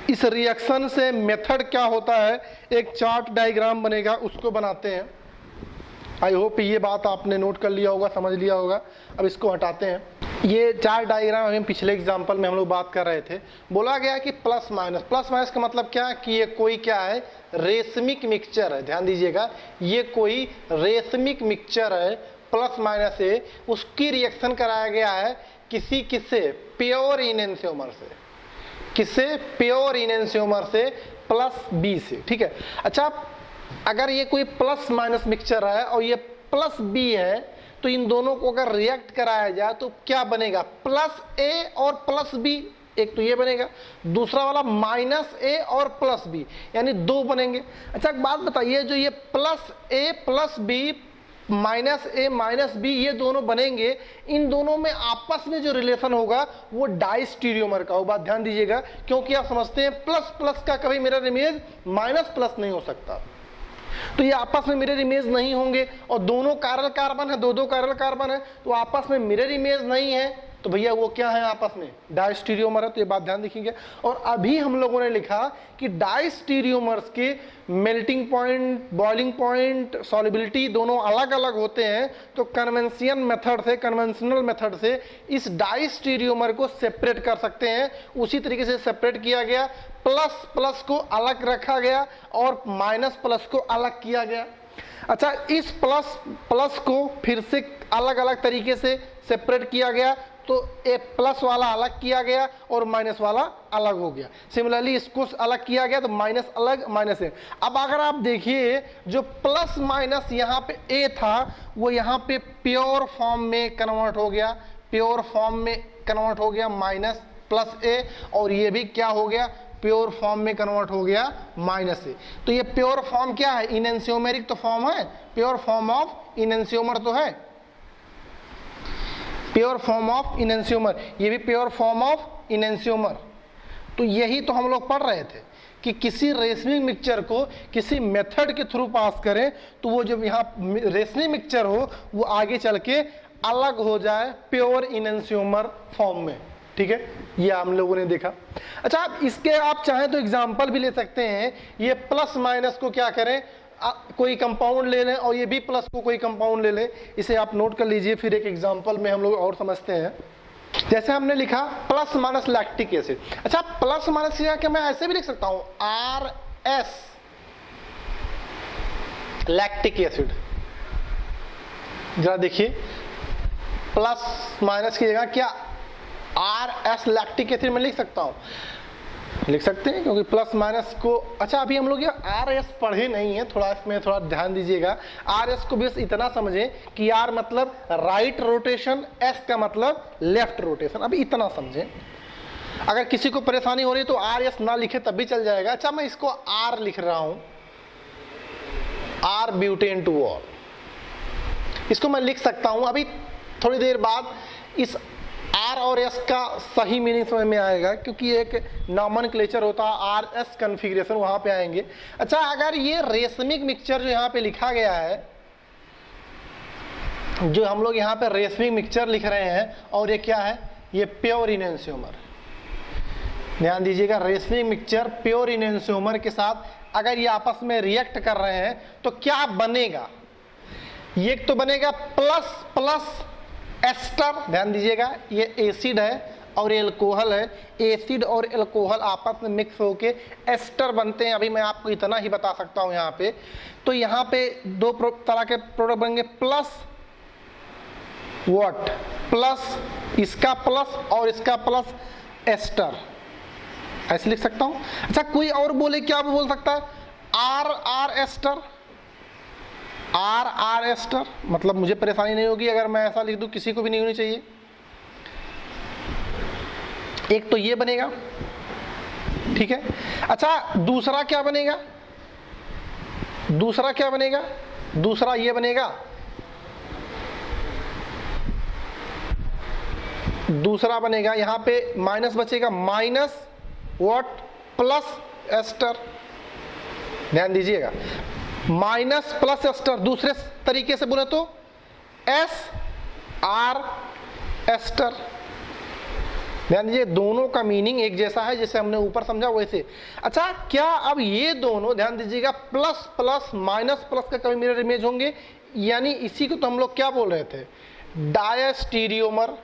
इस रिएक्शन से मेथड क्या होता है, एक चार्ट डायग्राम बनेगा, उसको बनाते हैं। आई होप ये बात आपने नोट कर लिया होगा, समझ लिया होगा। अब इसको हटाते हैं। ये चार डायग्राम हम पिछले एग्जांपल में हम लोग बात कर रहे थे, बोला गया कि प्लस माइनस, प्लस माइनस का मतलब क्या कि ये कोई क्या है, रेशमिक मिक्सचर है। ध्यान दीजिएगा, ये कोई रेशमिक मिक्सचर है, प्लस माइनस है, उसकी रिएक्शन कराया गया है किसी किससे, प्योर इनेंशियोमर से, किससे, प्योर इनेंशियोमर से प्लस बी से। ठीक है, अच्छा अगर ये कोई प्लस माइनस मिक्सचर है और ये प्लस बी है, तो इन दोनों को अगर रिएक्ट कराया जाए तो क्या बनेगा, प्लस ए और प्लस बी, एक तो ये बनेगा, दूसरा वाला माइनस ए और प्लस बी, यानी दो बनेंगे। अच्छा एक बात बताइए, जो ये प्लस ए प्लस बी माइनस ए माइनस बी ये दोनों बनेंगे, इन दोनों में आपस में जो रिलेशन होगा वो डाइस्टीरियोमर का होगा। ध्यान दीजिएगा, क्योंकि आप समझते हैं प्लस प्लस का कभी मिरर इमेज माइनस प्लस नहीं हो सकता, तो ये आपस में मिरर इमेज नहीं होंगे, और दोनों कायरल कार्बन है, दो कायरल कार्बन है, तो आपस में मिरर इमेज नहीं है, तो भैया वो क्या है, आपस में डाइस्टीरियोमर है। तो ये बात ध्यान रखिएगा। और अभी हम लोगों ने लिखा कि डाइस्टीरियोमर्स के melting point, boiling point, solubility दोनों अलग अलग होते हैं। तो कन्वेंशनल मेथड से इस डाइस्टीरियोमर को सेपरेट कर सकते हैं। उसी तरीके से सेपरेट किया गया, प्लस प्लस को अलग रखा गया और माइनस प्लस को अलग किया गया। अच्छा, इस प्लस प्लस को फिर से अलग अलग तरीके से सेपरेट किया गया, तो ए प्लस वाला अलग किया गया और माइनस वाला अलग हो गया। सिमिलरली इसको अलग किया गया तो माइनस अलग, माइनस ए। अब अगर आप देखिए, जो प्लस माइनस यहाँ पे ए था वो यहाँ पे प्योर फॉर्म में कन्वर्ट हो गया, प्योर फॉर्म में कन्वर्ट हो गया माइनस प्लस ए, और ये भी क्या हो गया, प्योर फॉर्म में कन्वर्ट हो गया माइनस ए। तो ये प्योर फॉर्म क्या है, इनेंशियोमेरिक तो फॉर्म है, प्योर फॉर्म ऑफ इनेंशियोमर तो है, प्योर फॉर्म ऑफ इनेंशियोमर, ये भी प्योर फॉर्म ऑफ इनेंशियोमर। तो यही तो हम लोग पढ़ रहे थे कि किसी रेशमी मिक्सचर को किसी मेथड के थ्रू पास करें तो वो जब यहाँ रेशमी मिक्सचर हो वो आगे चल के अलग हो जाए प्योर इनेंशियोमर फॉर्म में। ठीक है, ये हम लोगों ने देखा। अच्छा, आप इसके आप चाहें तो एग्जाम्पल भी ले सकते हैं। ये प्लस माइनस को क्या करें, कोई कंपाउंड ले लें और ये भी प्लस को कोई कंपाउंड ले लें, इसे आप नोट कर लीजिए। फिर एक एग्जांपल में हम लोग और समझते हैं। जैसे हमने लिखा प्लस माइनस लैक्टिक एसिड। अच्छा, प्लस माइनस क्या मैं ऐसे भी लिख सकता हूं, आर एस लैक्टिक एसिड। जरा देखिए, प्लस माइनस की जगह क्या आर एस लैक्टिक एसिड में लिख सकता हूं, लिख सकते हैं, क्योंकि प्लस माइनस को, अच्छा अभी हम लोग ये आर एस पढ़े नहीं है, थोड़ा इसमें थोड़ा ध्यान दीजिएगा। आर एस को बस इतना समझें कि आर मतलब राइट रोटेशन, एस का मतलब लेफ्ट रोटेशन, अभी इतना समझें। अगर किसी को परेशानी हो रही है तो आर एस ना लिखे तब भी चल जाएगा। अच्छा, मैं इसको आर लिख रहा हूं, आर ब्यूटेन टू ऑल, इसको मैं लिख सकता हूं। अभी थोड़ी देर बाद इस आर और एस का सही मीनिंग समझ में आएगा, क्योंकि एक नॉमेनक्लेचर होता है, आर एस कन्फिग्रेशन, वहां पे आएंगे। अच्छा, अगर ये रेशमिक मिक्सचर जो यहाँ पे लिखा गया है, जो हम लोग यहाँ पे रेशमिक मिक्सचर लिख रहे हैं, और ये क्या है, ये प्योर इनेंशियोमर। ध्यान दीजिएगा, रेशमिक मिक्सचर प्योर इनेंशियोमर के साथ अगर ये आपस में रिएक्ट कर रहे हैं तो क्या बनेगा, ये तो बनेगा प्लस प्लस एस्टर। ध्यान दीजिएगा, ये एसिड है और एल्कोहल है, एसिड और एल्कोहल आपस में मिक्स होके एस्टर बनते हैं। अभी मैं आपको इतना ही बता सकता हूं यहाँ पे। तो यहाँ पे दो तरह के प्रोडक्ट बनेंगे, प्लस व्हाट, प्लस इसका प्लस और इसका प्लस एस्टर, ऐसे लिख सकता हूं। अच्छा कोई और बोले, क्या बोल सकता है? R R ester, R R ester, मतलब मुझे परेशानी नहीं होगी अगर मैं ऐसा लिख दूं, किसी को भी नहीं होनी चाहिए। एक तो ये बनेगा, ठीक है। अच्छा दूसरा क्या बनेगा? दूसरा क्या बनेगा? दूसरा ये बनेगा, दूसरा बनेगा यहां पे माइनस बचेगा, माइनस व्हाट? Plus ester. ध्यान दीजिएगा, माइनस प्लस एस्टर। दूसरे तरीके से बोले तो एस आर एस्टर। ध्यान दीजिए, दोनों का मीनिंग एक जैसा है, जैसे हमने ऊपर समझा वैसे। अच्छा क्या अब ये दोनों, ध्यान दीजिएगा, प्लस प्लस माइनस प्लस का कभी मिरर इमेज होंगे, यानी इसी को तो हम लोग क्या बोल रहे थे? Diastereomer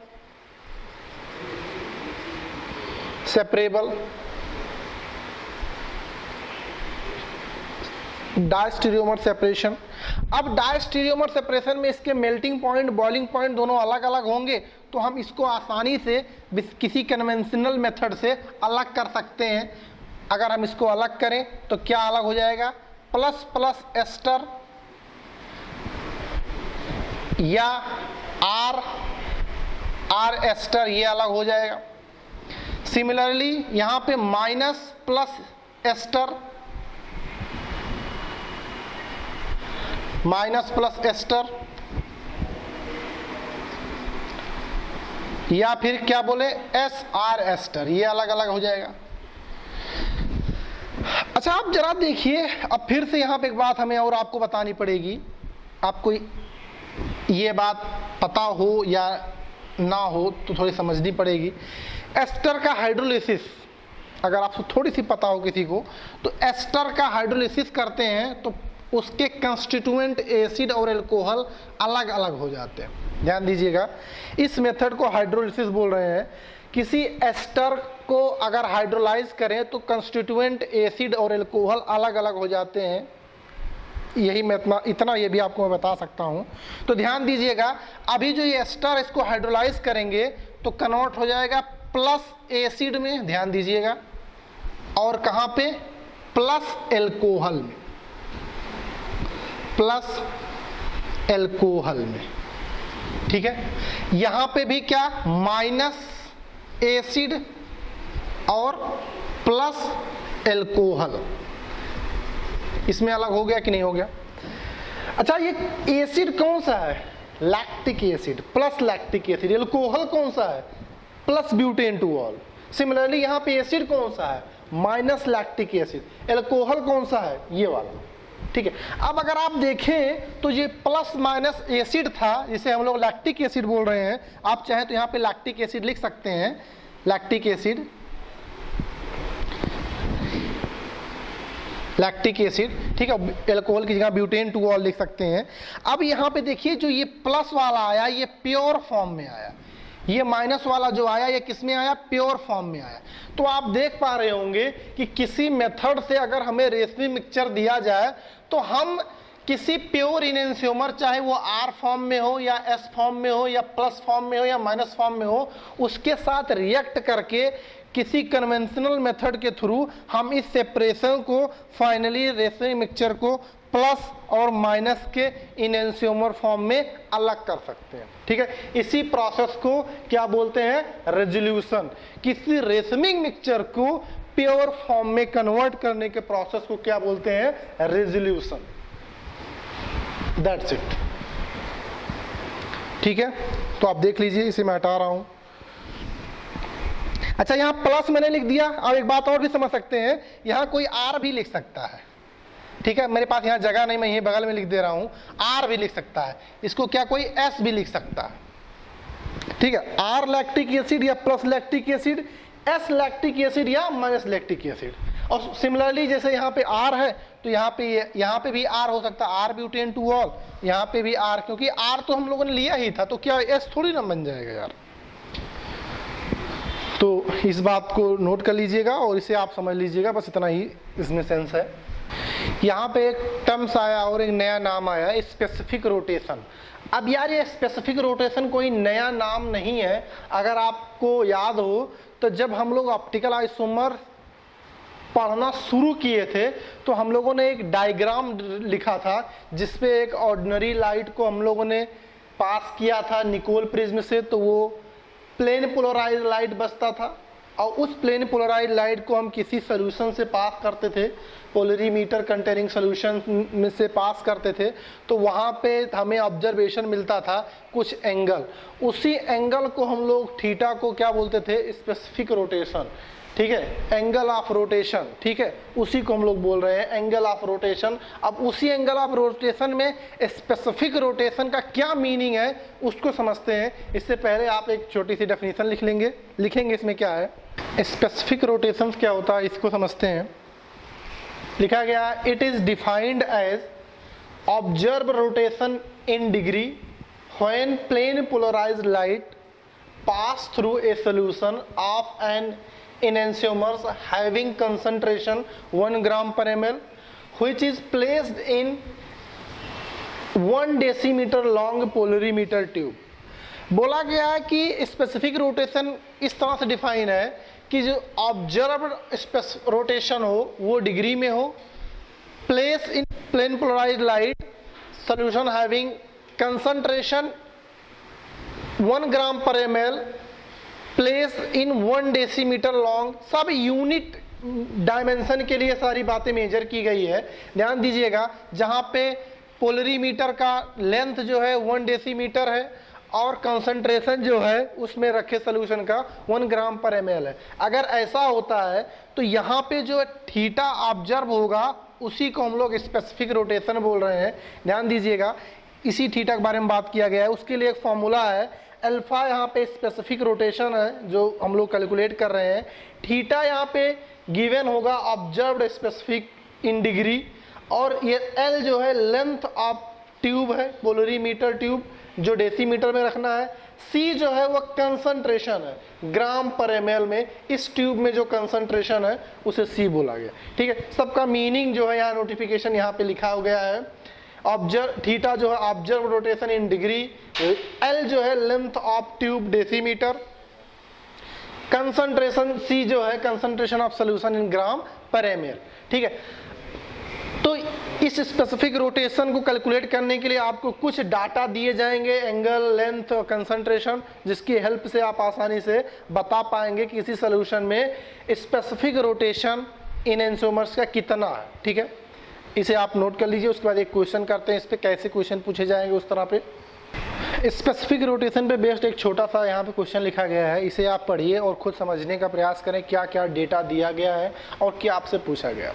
separable, diastereomer separation. अब डायस्टीरियोमर सेपरेशन में इसके मेल्टिंग पॉइंट, बॉइलिंग पॉइंट दोनों अलग अलग होंगे, तो हम इसको आसानी से किसी कन्वेंशनल मेथड से अलग कर सकते हैं। अगर हम इसको अलग करें तो क्या अलग हो जाएगा? प्लस प्लस एस्टर या आर आर एस्टर, ये अलग हो जाएगा। सिमिलरली यहां पे minus plus ester, minus plus ester, या फिर क्या बोले? एस आर एस्टर, ये अलग अलग हो जाएगा। अच्छा आप जरा देखिए, अब फिर से यहां पे एक बात हमें और आपको बतानी पड़ेगी। आपको ये बात पता हो या ना हो तो थोड़ी समझनी पड़ेगी। एस्टर का हाइड्रोलिसिस अगर आपको थोड़ी सी पता हो किसी को, तो एस्टर का हाइड्रोलिसिस करते हैं तो उसके कंस्टिट्यूएंट एसिड और अल्कोहल अलग अलग हो जाते हैं। ध्यान दीजिएगा, इस मेथड को हाइड्रोलिसिस बोल रहे हैं। किसी एस्टर को अगर हाइड्रोलाइज करें तो कंस्टिट्यूएंट एसिड और अल्कोहल अलग अलग हो जाते हैं। यही मैं इतना ये भी आपको मैं बता सकता हूं। तो ध्यान दीजिएगा, अभी जो ये एस्टर इसको हाइड्रोलाइज करेंगे तो कन्वर्ट हो जाएगा प्लस एसिड में, ध्यान दीजिएगा, और कहां पे? प्लस एल्कोहल में, प्लस एल्कोहल में, ठीक है। यहां पे भी क्या? माइनस एसिड और प्लस एल्कोहल, इसमें अलग हो गया कि नहीं हो गया? अच्छा ये एसिड कौन सा है? Lactic acid plus lactic acid. Alcohol कौन सा है? Plus butane two all. Similarly यहाँ पे एसिड कौन सा है? Minus lactic acid. एल्कोहल कौन सा है? ये वाला, ठीक है। अब अगर आप देखें तो ये प्लस माइनस एसिड था, जिसे हम लोग लैक्टिक एसिड बोल रहे हैं। आप चाहें तो यहाँ पे लैक्टिक एसिड लिख सकते हैं, लैक्टिक एसिड, लैक्टिक एसिड, ठीक है। एल्कोहल की जगह ब्यूटेन टू ऑल लिख सकते हैं। अब यहाँ पे देखिए, जो ये प्लस वाला आया ये प्योर फॉर्म में आया, ये माइनस वाला जो आया ये किस में आया? प्योर फॉर्म में आया। तो आप देख पा रहे होंगे कि किसी मेथड से अगर हमें रेशमी मिक्सचर दिया जाए तो हम किसी प्योर इनेंशियोमर, चाहे वो आर फॉर्म में हो या एस फॉर्म में हो या प्लस फॉर्म में हो या माइनस फॉर्म में हो, उसके साथ रिएक्ट करके किसी कन्वेंशनल मेथड के थ्रू हम इस सेपरेशन को फाइनली रेशमी मिक्सचर को प्लस और माइनस के इनेंशियोमर फॉर्म में अलग कर सकते हैं, ठीक है। इसी प्रोसेस को क्या बोलते हैं? रेजोल्यूशन। किसी रेशमी मिक्सचर को प्योर फॉर्म में कन्वर्ट करने के प्रोसेस को क्या बोलते हैं? रेजोल्यूशन। दैट्स इट, ठीक है। तो आप देख लीजिए, इसे मैं हटा रहा हूं। अच्छा यहाँ प्लस मैंने लिख दिया। अब एक बात और भी समझ सकते हैं, यहाँ कोई आर भी लिख सकता है, ठीक है। मेरे पास यहाँ जगह नहीं, मैं यही बगल में लिख दे रहा हूं, आर भी लिख सकता है। इसको क्या कोई एस भी लिख सकता है, ठीक है। आर लैक्टिक एसिड या plus lactic acid, S lactic acid या माइनस लैक्टिक एसिड। और सिमिलरली जैसे यहाँ पे आर है तो यहाँ पे भी आर हो सकता है, आर ब्यूटेन टू ऑल, यहाँ पे भी आर, क्योंकि आर तो हम लोगों ने लिया ही था, तो क्या एस थोड़ी ना बन जाएगा यार। तो इस बात को नोट कर लीजिएगा और इसे आप समझ लीजिएगा, बस इतना ही इसमें सेंस है। यहाँ पे एक टर्म्स आया और एक नया नाम आया, स्पेसिफिक रोटेशन। अब यार ये स्पेसिफिक रोटेशन कोई नया नाम नहीं है। अगर आपको याद हो तो जब हम लोग ऑप्टिकल आइसोमर पढ़ना शुरू किए थे तो हम लोगों ने एक डायग्राम लिखा था जिसपे एक ऑर्डिनरी लाइट को हम लोगों ने पास किया था निकोल प्रिज्म से, तो वो प्लेन पोलराइज लाइट बचता था और उस प्लेन पोलराइज लाइट को हम किसी सोल्यूशन से पास करते थे, पोलरीमीटर कंटेनिंग सोल्यूशन में से पास करते थे, तो वहाँ पे हमें ऑब्जर्वेशन मिलता था कुछ एंगल। उसी एंगल को हम लोग थीटा को क्या बोलते थे, स्पेसिफिक रोटेशन, ठीक है, एंगल ऑफ रोटेशन, ठीक है, उसी को हम लोग बोल रहे हैं एंगल ऑफ रोटेशन। अब उसी एंगल ऑफ रोटेशन में स्पेसिफिक रोटेशन का क्या मीनिंग है उसको समझते हैं। इससे पहले आप एक छोटी सी डेफिनेशन लिखेंगे इसमें क्या है, स्पेसिफिक रोटेशन क्या होता है इसको समझते हैं। लिखा गया है, it is defined as observe rotation in degree when plane polarised light pass through a solution of an enantiomers having concentration 1 gram per ml which is placed in 1 decimeter long polarimeter tube। बोला गया है कि स्पेसिफिक रोटेशन इस तरह से डिफाइन है कि जो ऑब्जर्व्ड रोटेशन हो वो डिग्री में हो, place in plane polarised light solution having concentration 1 gram per ml, place in 1 decimetre long. सब यूनिट डायमेंशन के लिए सारी बातें मेजर की गई है, ध्यान दीजिएगा। जहाँ पे पोलरीमीटर का लेंथ जो है 1 डेसीमीटर है और कंसंट्रेशन जो है उसमें रखे सोल्यूशन का 1 ग्राम पर ml है। अगर ऐसा होता है तो यहाँ पे जो थीटा ऑब्जर्व होगा उसी को हम लोग स्पेसिफिक रोटेशन बोल रहे हैं, ध्यान दीजिएगा। इसी थीटा के बारे में बात किया गया है, उसके लिए एक फॉर्मूला है अल्फा, यहाँ पे स्पेसिफिक रोटेशन है जो हम लोग कैलकुलेट कर रहे हैं। थीटा यहाँ पे गिवन होगा ऑब्जर्व्ड स्पेसिफिक इन डिग्री, और ये एल जो है लेंथ ऑफ ट्यूब है, पोलरीमीटर ट्यूब जो डेसीमीटर में रखना है। सी जो है वो कंसंट्रेशन है ग्राम पर ml में, इस ट्यूब में जो कंसंट्रेशन है उसे सी बोला गया, ठीक है। सबका मीनिंग जो है यहाँ नोटिफिकेशन यहाँ पे लिखा हो गया है। ऑब्जर्व थीटा जो है observe rotation in degree, L जो है length of tube decimetre, concentration C जो है concentration of solution in gram per ml, ठीक है। तो इस स्पेसिफिक रोटेशन को कैलकुलेट करने के लिए आपको कुछ डाटा दिए जाएंगे, एंगल, लेंथ और कंसंट्रेशन, जिसकी हेल्प से आप आसानी से बता पाएंगे कि किसी सॉल्यूशन में स्पेसिफिक रोटेशन इन एंसोमर्स का कितना है, ठीक है। इसे आप नोट कर लीजिए। उसके बाद एक क्वेश्चन करते हैं, इस पे कैसे क्वेश्चन पूछे जाएंगे उस तरह पे। स्पेसिफिक रोटेशन पे बेस्ड एक छोटा सा यहाँ पे क्वेश्चन लिखा गया है, इसे आप पढ़िए और खुद समझने का प्रयास करें क्या क्या डेटा दिया गया है और क्या आपसे पूछा गया।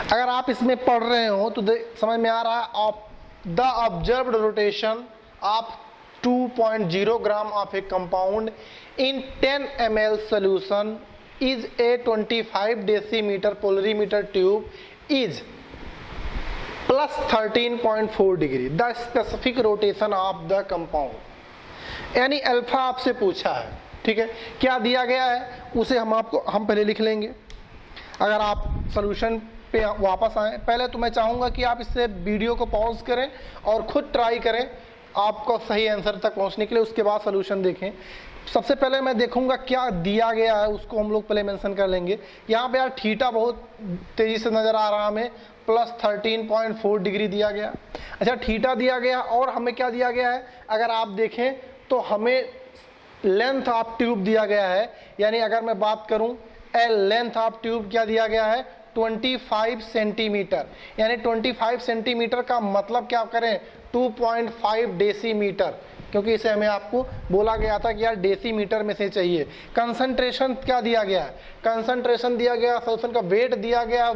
अगर आप इसमें पढ़ रहे हो तो समझ में आ रहा है, the observed rotation of 2.0 gram of A compound in 10 ml solution is a 25 decimetre polarimeter tube is plus 13.4 degree the specific rotation of the compound. यानी अल्फा आपसे पूछा है, ठीक है, क्या दिया गया है उसे हम पहले लिख लेंगे। अगर आप सॉल्यूशन पे वापस आए, पहले तो मैं चाहूँगा कि आप इससे वीडियो को पॉज करें और खुद ट्राई करें आपको सही आंसर तक पहुँचने के लिए, उसके बाद सॉल्यूशन देखें। सबसे पहले मैं देखूंगा क्या दिया गया है, उसको हम लोग पहले मेंशन कर लेंगे। यहाँ पे यार थीटा बहुत तेजी से नज़र आ रहा हमें, प्लस 13.4 डिग्री दिया गया। अच्छा, थीटा दिया गया और हमें क्या दिया गया है, अगर आप देखें तो हमें लेंथ ऑफ ट्यूब दिया गया है। यानी अगर मैं बात करूं एल लेंथ ऑफ ट्यूब क्या दिया गया है, 25 सेंटीमीटर। यानी 25 सेंटीमीटर का मतलब क्या करें, 2.5 डेसीमीटर, क्योंकि इसे हमें आपको बोला गया था कि यार डेसीमीटर में से चाहिए। कंसंट्रेशन क्या दिया गया है, कंसंट्रेशन दिया गया, सॉल्यूशन का वेट दिया गया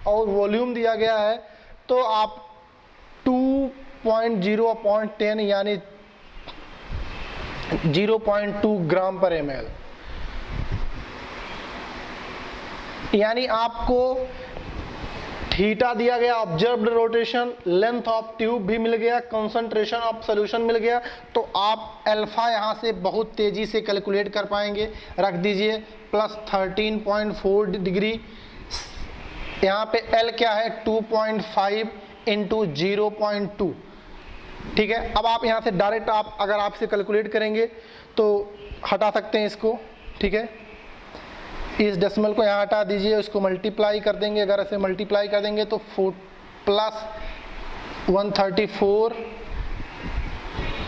और वॉल्यूम दिया गया है। तो आप 2.0/10 यानी 0.2 ग्राम पर ml, यानी आपको थीटा दिया गया, observed rotation, length of tube भी मिल गया, कंसंट्रेशन ऑफ सॉल्यूशन मिल गया। तो आप अल्फा यहाँ से बहुत तेजी से कैलकुलेट कर पाएंगे। रख दीजिए प्लस 13.4 डिग्री। यहाँ पे एल क्या है, 2.5 इंटू 0.2, ठीक है। अब आप यहाँ से डायरेक्ट आप अगर आप से कैलकुलेट करेंगे तो हटा सकते हैं इसको, ठीक है। इस डेसिमल को यहाँ हटा दीजिए, उसको मल्टीप्लाई कर देंगे, अगर ऐसे मल्टीप्लाई कर देंगे तो 4 प्लस 134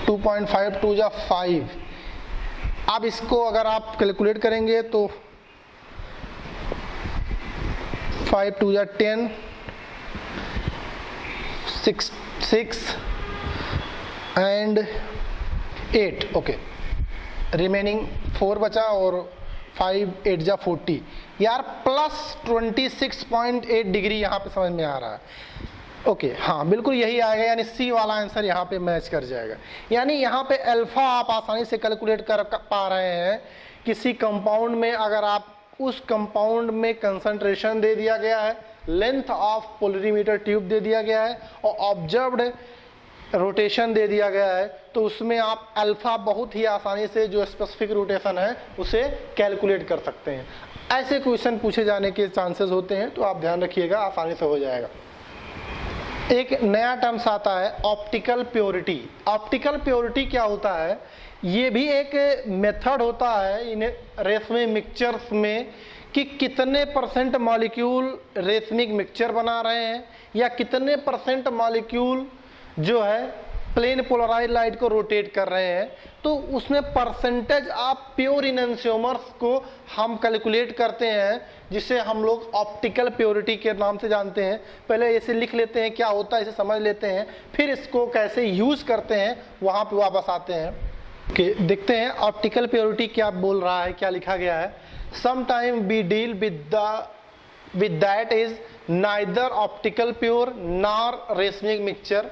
2.5 2 जा 5। अब इसको अगर आप कैलकुलेट करेंगे तो 5 2 जा 10 6 एंड 8, ओके। रिमेनिंग 4 बचा और 5 8 जा 40 यार, प्लस 26.8 डिग्री यहाँ पे समझ में आ रहा है। ओके हाँ बिल्कुल यही आएगा, यानी सी वाला आंसर यहाँ पे मैच कर जाएगा। यानी यहाँ पे अल्फा आप आसानी से कैलकुलेट कर पा रहे हैं। किसी कंपाउंड में अगर आप उस कंपाउंड में कंसंट्रेशन दे दिया गया है, लेंथ ऑफ पोलरीमीटर ट्यूब दे दिया गया है और ऑब्जर्व्ड रोटेशन दे दिया गया है, तो उसमें आप अल्फा बहुत ही आसानी से जो स्पेसिफिक रोटेशन है उसे कैलकुलेट कर सकते हैं। ऐसे क्वेश्चन पूछे जाने के चांसेस होते हैं, तो आप ध्यान रखिएगा, आसानी से हो जाएगा। एक नया टर्म्स आता है ऑप्टिकल प्योरिटी। ऑप्टिकल प्योरिटी क्या होता है? ये भी एक मेथड होता है इन रेशमी मिक्सचर्स में कि कितने परसेंट मॉलिक्यूल रेशमिक मिक्सचर बना रहे हैं या कितने परसेंट मॉलिक्यूल जो है प्लेन पोलराइज लाइट को रोटेट कर रहे हैं। तो उसमें परसेंटेज ऑफ प्योर इनैंशियोमर्स को हम कैलकुलेट करते हैं, जिसे हम लोग ऑप्टिकल प्योरिटी के नाम से जानते हैं। पहले इसे लिख लेते हैं क्या होता है, इसे समझ लेते हैं, फिर इसको कैसे यूज करते हैं वहां पे वापस आते हैं। ओके, देखते हैं ऑप्टिकल प्योरिटी क्या बोल रहा है, क्या लिखा गया है। Sometime we deal with that is neither optical pure nor racemic mixture.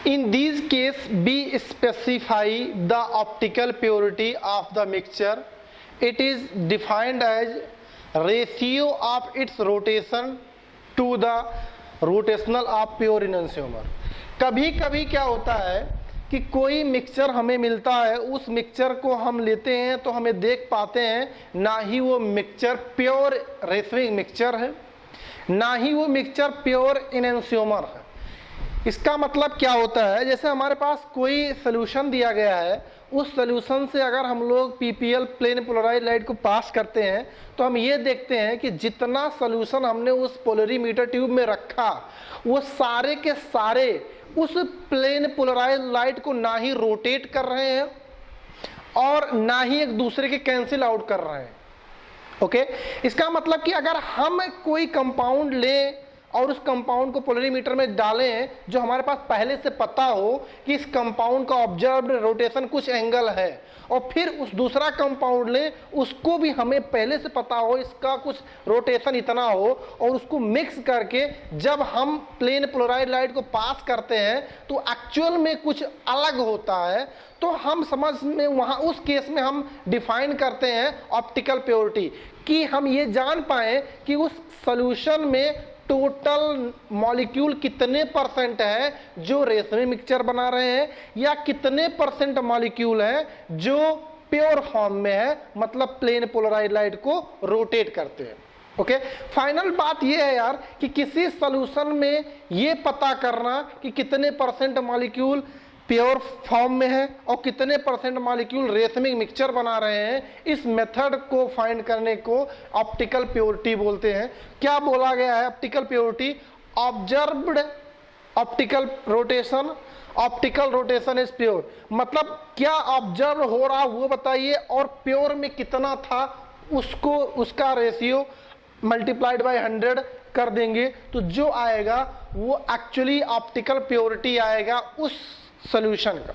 In these case, we specify the optical purity of the mixture. It is defined as ratio of its rotation to the rotational of pure enantiomer. कभी कभी क्या होता है कि कोई मिक्सचर हमें मिलता है, उस मिक्सचर को हम लेते हैं तो हमें देख पाते हैं ना ही वो मिक्सचर प्योर रेशमिक मिक्सचर है, ना ही वो मिक्सचर प्योर इनैंशियोमर है। इसका मतलब क्या होता है, जैसे हमारे पास कोई सोल्यूशन दिया गया है, उस सोल्यूशन से अगर हम लोग पीपीएल प्लेन पोलराइज लाइट को पास करते हैं तो हम ये देखते हैं कि जितना सोल्यूशन हमने उस पोलरीमीटर ट्यूब में रखा वो सारे के सारे उस प्लेन पोलराइज लाइट को ना ही रोटेट कर रहे हैं और ना ही एक दूसरे के कैंसिल आउट कर रहे हैं। ओके, इसका मतलब कि अगर हम कोई कंपाउंड लें और उस कंपाउंड को पोलरीमीटर में डालें जो हमारे पास पहले से पता हो कि इस कंपाउंड का ऑब्जर्व्ड रोटेशन कुछ एंगल है, और फिर उस दूसरा कंपाउंड लें उसको भी हमें पहले से पता हो इसका कुछ रोटेशन इतना हो, और उसको मिक्स करके जब हम प्लेन पोलराइज लाइट को पास करते हैं तो एक्चुअल में कुछ अलग होता है, तो हम समझ में वहाँ उस केस में हम डिफाइन करते हैं ऑप्टिकल प्योरिटी, कि हम ये जान पाए कि उस सोल्यूशन में टोटल मॉलिक्यूल कितने परसेंट है जो रेशमी मिक्सचर बना रहे हैं या कितने परसेंट मॉलिक्यूल है जो प्योर फॉर्म में है, मतलब प्लेन पोलराइज लाइट को रोटेट करते हैं। ओके, फाइनल बात ये है यार कि किसी सॉल्यूशन में ये पता करना कि कितने परसेंट मॉलिक्यूल प्योर फॉर्म में है और कितने परसेंट मॉलिक्यूल रेशमिक मिक्सचर बना रहे हैं, इस मेथड को फाइंड करने को ऑप्टिकल प्योरिटी बोलते हैं। क्या बोला गया है optical purity? Observed optical rotation, optical rotation is pure, मतलब क्या ऑब्जर्व हो रहा वो बताइए और प्योर में कितना था उसको उसका रेशियो मल्टीप्लाइड बाय 100 कर देंगे तो जो आएगा वो एक्चुअली ऑप्टिकल प्योरिटी आएगा उस सॉल्यूशन का।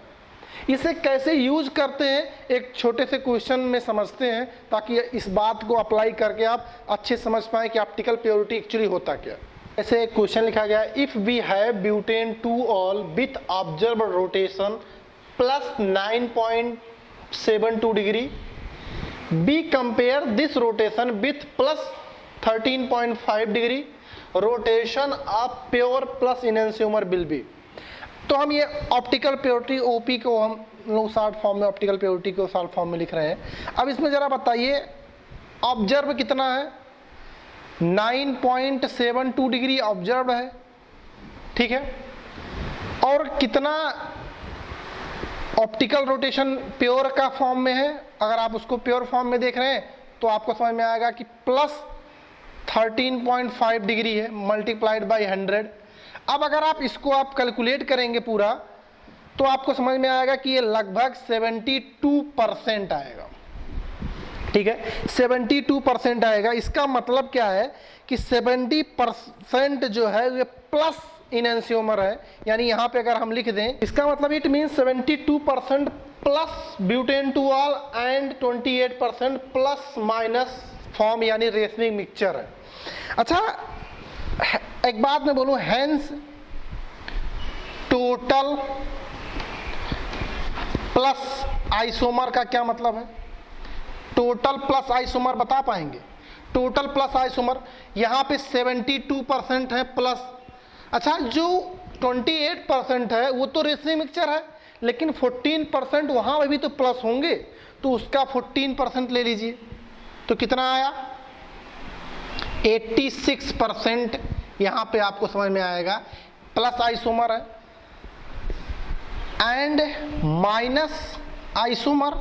इसे कैसे यूज करते हैं एक छोटे से क्वेश्चन में समझते हैं ताकि इस बात को अप्लाई करके आप अच्छे समझ पाएं कि ऑप्टिकल प्योरिटी एक्चुअली होता क्या। ऐसे एक क्वेश्चन लिखा गया है, if we have butane 2 ol with observe rotation plus 9.72 degree, be compare this rotation with plus 13.5 degree, rotation of pure plus enantiomer will be. तो हम ये ऑप्टिकल प्योरिटी ओपी को हम लोग शॉर्ट फॉर्म में ऑप्टिकल प्योरिटी को शॉर्ट फॉर्म में लिख रहे हैं। अब इसमें जरा बताइए ऑब्जर्व कितना है, 9.72 डिग्री ऑब्जर्व है, ठीक है। और कितना ऑप्टिकल रोटेशन प्योर का फॉर्म में है, अगर आप उसको प्योर फॉर्म में देख रहे हैं तो आपको समझ में आएगा कि प्लस 13.5 डिग्री है मल्टीप्लाइड बाई 100। अब अगर आप इसको आप कैलकुलेट करेंगे पूरा तो आपको समझ में आएगा कि ये लगभग 72% आएगा। ठीक है, 72% आएगा। इसका मतलब क्या है कि 70% जो है ये प्लस इनेंशियोमर है, यानी यहाँ पे अगर हम लिख दें इसका मतलब it means 72% plus butane two all and 28% plus minus form यानी रेशनिंग मिक्सचर है। अच्छा, एक बात मैं बोलूं, हेंस टोटल प्लस आइसोमर का क्या मतलब है? टोटल प्लस आइसोमर बता पाएंगे? टोटल प्लस आइसोमर यहाँ पे 72% है प्लस। अच्छा, जो 28% है वो तो रेशनिंग मिक्सचर है, लेकिन 14% वहाँ पे भी तो प्लस होंगे, तो उसका 14% ले लीजिए तो कितना आया? 86% यहाँ पे आपको समझ में आएगा प्लस आइसोमर है and minus isomer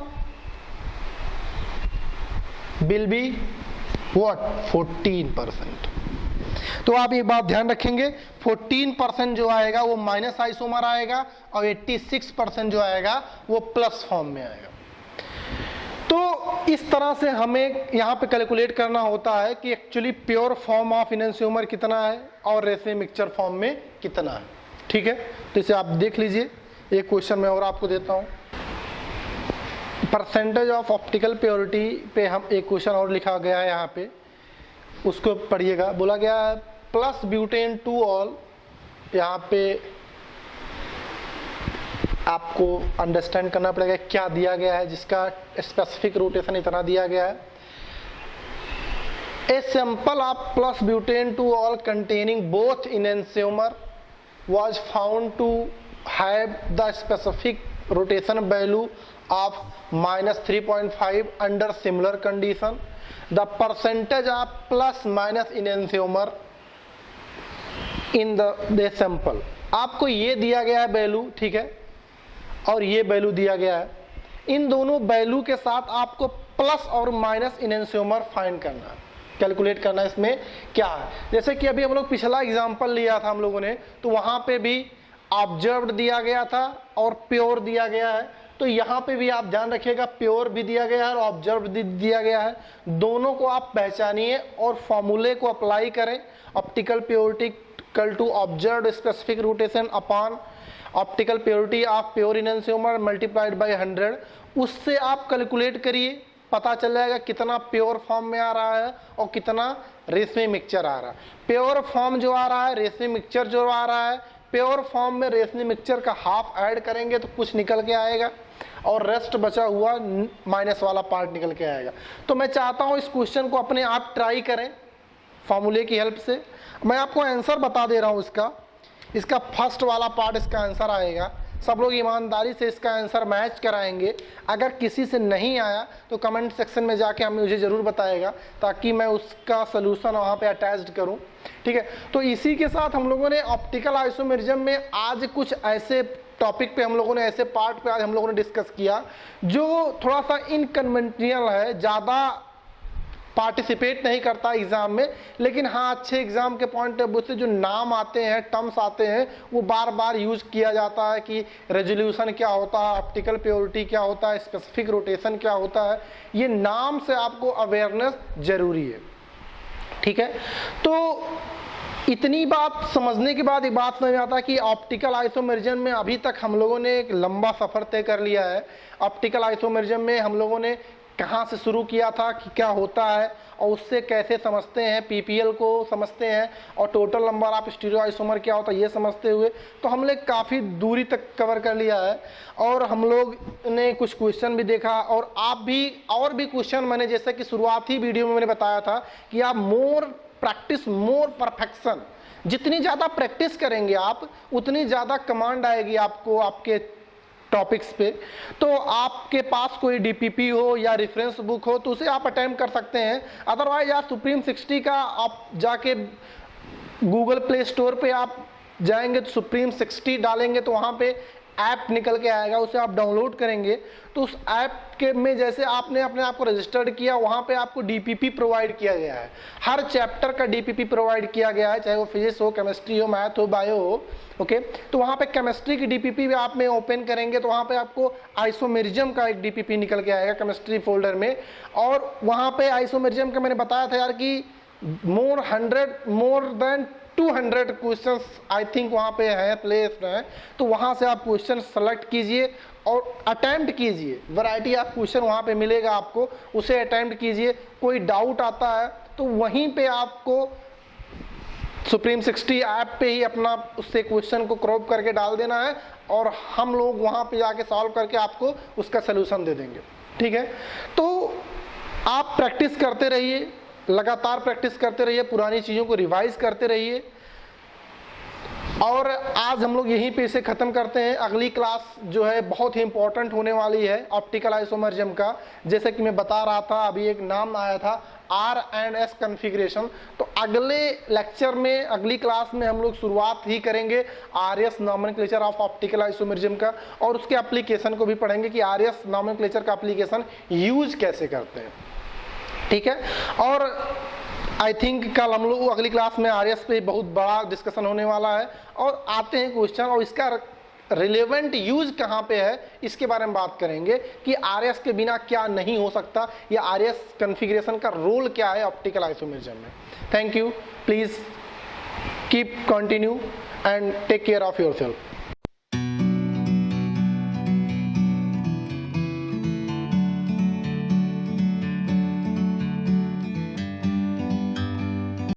will be what? 14%। तो आप ये बात ध्यान रखेंगे, 14% जो आएगा वो माइनस आइसोमर आएगा और 86% जो आएगा वो प्लस फॉर्म में आएगा। तो इस तरह से हमें यहाँ पे कैलकुलेट करना होता है कि actually pure form of enantiomer कितना है और रेशनिंग मिक्सचर फॉर्म में कितना है। ठीक है, तो इसे आप देख लीजिए। एक क्वेश्चन मैं और आपको देता हूँ, परसेंटेज ऑफ ऑप्टिकल प्योरिटी पे हम एक क्वेश्चन और लिखा गया है यहाँ पे, उसको पढ़िएगा। बोला गया है प्लस ब्यूटेन टू ऑल, यहाँ पे आपको अंडरस्टैंड करना पड़ेगा क्या दिया गया है, जिसका स्पेसिफिक रोटेशन इतना दिया गया है। A sample of plus butane two ol containing both enantiomer was found to have the specific rotation value of -3.5 under similar condition. The percentage of plus minus enantiomer in the sample, आपको ये दिया गया है वैल्यू, ठीक है, और ये वैल्यू दिया गया है। इन दोनों वैल्यू के साथ आपको प्लस और माइनस इनेंशियोमर फाइंड करना है, कैलकुलेट करना है इसमें क्या है। जैसे कि अभी हम लोग पिछला एग्जांपल लिया था हम लोगों ने, तो वहां पे भी ऑब्जर्व्ड दिया गया था और प्योर दिया गया है। तो यहाँ पे भी आप ध्यान रखिएगा, प्योर भी दिया गया है और ऑब्जर्व्ड भी दिया गया है। दोनों को आप पहचानिए और फॉर्मूले को अप्लाई करें। Optical purity equal to observed specific rotation upon optical purity of pure enantiomer multiplied by 100। उससे आप कैलकुलेट करिए, पता चल जाएगा कितना प्योर फॉर्म में आ रहा है और कितना रेशमी मिक्सचर आ रहा है। प्योर फॉर्म जो आ रहा है, रेशमी मिक्सचर जो आ रहा है, प्योर फॉर्म में रेशमी मिक्सचर का हाफ ऐड करेंगे तो कुछ निकल के आएगा और रेस्ट बचा हुआ माइनस वाला पार्ट निकल के आएगा। तो मैं चाहता हूँ इस क्वेश्चन को अपने आप ट्राई करें फॉर्मूले की हेल्प से। मैं आपको आंसर बता दे रहा हूँ इसका फर्स्ट वाला पार्ट इसका आंसर आएगा। सब लोग ईमानदारी से इसका आंसर मैच कराएंगे। अगर किसी से नहीं आया तो कमेंट सेक्शन में जाके हमें मुझे ज़रूर बताएगा, ताकि मैं उसका सलूशन वहाँ पे अटैच्ड करूँ। ठीक है, तो इसी के साथ हम लोगों ने ऑप्टिकल आइसोमेरिज्म में आज कुछ ऐसे टॉपिक पे हम लोगों ने, ऐसे पार्ट पे आज हम लोगों ने डिस्कस किया जो थोड़ा सा इनकन्वेंशनल है, ज़्यादा पार्टिसिपेट नहीं करता एग्जाम में, लेकिन हाँ अच्छे एग्जाम के पॉइंट ऑफ व्यू से जो नाम आते हैं, टर्म्स आते हैं, वो बार बार यूज किया जाता है कि रेजोल्यूशन क्या होता है, ऑप्टिकल प्योरिटी क्या होता है, स्पेसिफिक रोटेशन क्या होता है। ये नाम से आपको अवेयरनेस जरूरी है। ठीक है, तो इतनी बात समझने के बाद एक बात समझ में आता है कि ऑप्टिकल आइसोमेरिज्म में अभी तक हम लोगों ने एक लंबा सफर तय कर लिया है। ऑप्टिकल आइसोमेरिज्म में हम लोगों ने कहाँ से शुरू किया था कि क्या होता है और उससे कैसे समझते हैं, पीपीएल को समझते हैं और total number of stereo isomer क्या होता है ये समझते हुए तो हम लोग काफ़ी दूरी तक कवर कर लिया है। और हम लोग ने कुछ क्वेश्चन भी देखा और आप भी और भी क्वेश्चन, मैंने जैसे कि शुरुआती वीडियो में मैंने बताया था कि आप मोर प्रैक्टिस मोर परफेक्शन, जितनी ज़्यादा प्रैक्टिस करेंगे आप उतनी ज़्यादा कमांड आएगी आपको आपके टॉपिक्स पे। तो आपके पास कोई डीपीपी हो या रेफरेंस बुक हो तो उसे आप अटेम्प्ट कर सकते हैं। अदरवाइज आप सुप्रीम 60 का आप जाके गूगल प्ले स्टोर पे आप जाएंगे तो सुप्रीम 60 डालेंगे तो वहाँ पे ऐप निकल के आएगा, उसे आप डाउनलोड करेंगे तो उस ऐप के में जैसे आपने अपने आप को रजिस्टर्ड किया, वहाँ पे आपको डीपीपी प्रोवाइड किया गया है, हर चैप्टर का डीपीपी प्रोवाइड किया गया है, चाहे वो फिजिक्स हो, केमिस्ट्री हो, मैथ हो, बायो हो। ओके, तो वहाँ पे केमिस्ट्री की डीपीपी भी आप में ओपन करेंगे तो वहाँ पे आपको आइसोमेरिज्म का एक डीपीपी निकल के आएगा केमिस्ट्री फोल्डर में। और वहाँ पे आइसोमेरिज्म का मैंने बताया था यार कि more than 200 questions I think वहाँ पे है प्लेस्ड है, तो वहाँ से आप क्वेश्चन सेलेक्ट कीजिए और अटेम्प्ट कीजिए। वैरायटी ऑफ क्वेश्चन वहाँ पे मिलेगा आपको, उसे अटेम्प्ट कीजिए। कोई डाउट आता है तो वहीं पे आपको सुप्रीम 60 ऐप पे ही अपना उससे क्वेश्चन को क्रॉप करके डाल देना है और हम लोग वहाँ पे जाके सॉल्व करके आपको उसका सोल्यूशन दे देंगे। ठीक है, तो आप प्रैक्टिस करते रहिए, लगातार प्रैक्टिस करते रहिए, पुरानी चीज़ों को रिवाइज करते रहिए। और आज हम लोग यहीं पे इसे ख़त्म करते हैं। अगली क्लास जो है बहुत ही इंपॉर्टेंट होने वाली है ऑप्टिकल आइसोमरिज्म का। जैसे कि मैं बता रहा था, अभी एक नाम आया था R&S कॉन्फ़िगरेशन। तो अगले लेक्चर में, अगली क्लास में हम लोग शुरुआत ही करेंगे RS nomenclature of optical isomerism का, और उसके एप्लीकेशन को भी पढ़ेंगे कि RS नॉमेनक्लेचर का एप्लीकेशन यूज कैसे करते हैं। ठीक है, और आई थिंक कल हम लोग अगली क्लास में RS पे बहुत बड़ा डिस्कशन होने वाला है। और आते हैं क्वेश्चन, और इसका रिलेवेंट यूज कहाँ पे है इसके बारे में बात करेंगे कि RS के बिना क्या नहीं हो सकता, या RS कॉन्फ़िगरेशन का रोल क्या है ऑप्टिकल आइसोमरिज्म में। Thank you, please keep continue and take care of yourself.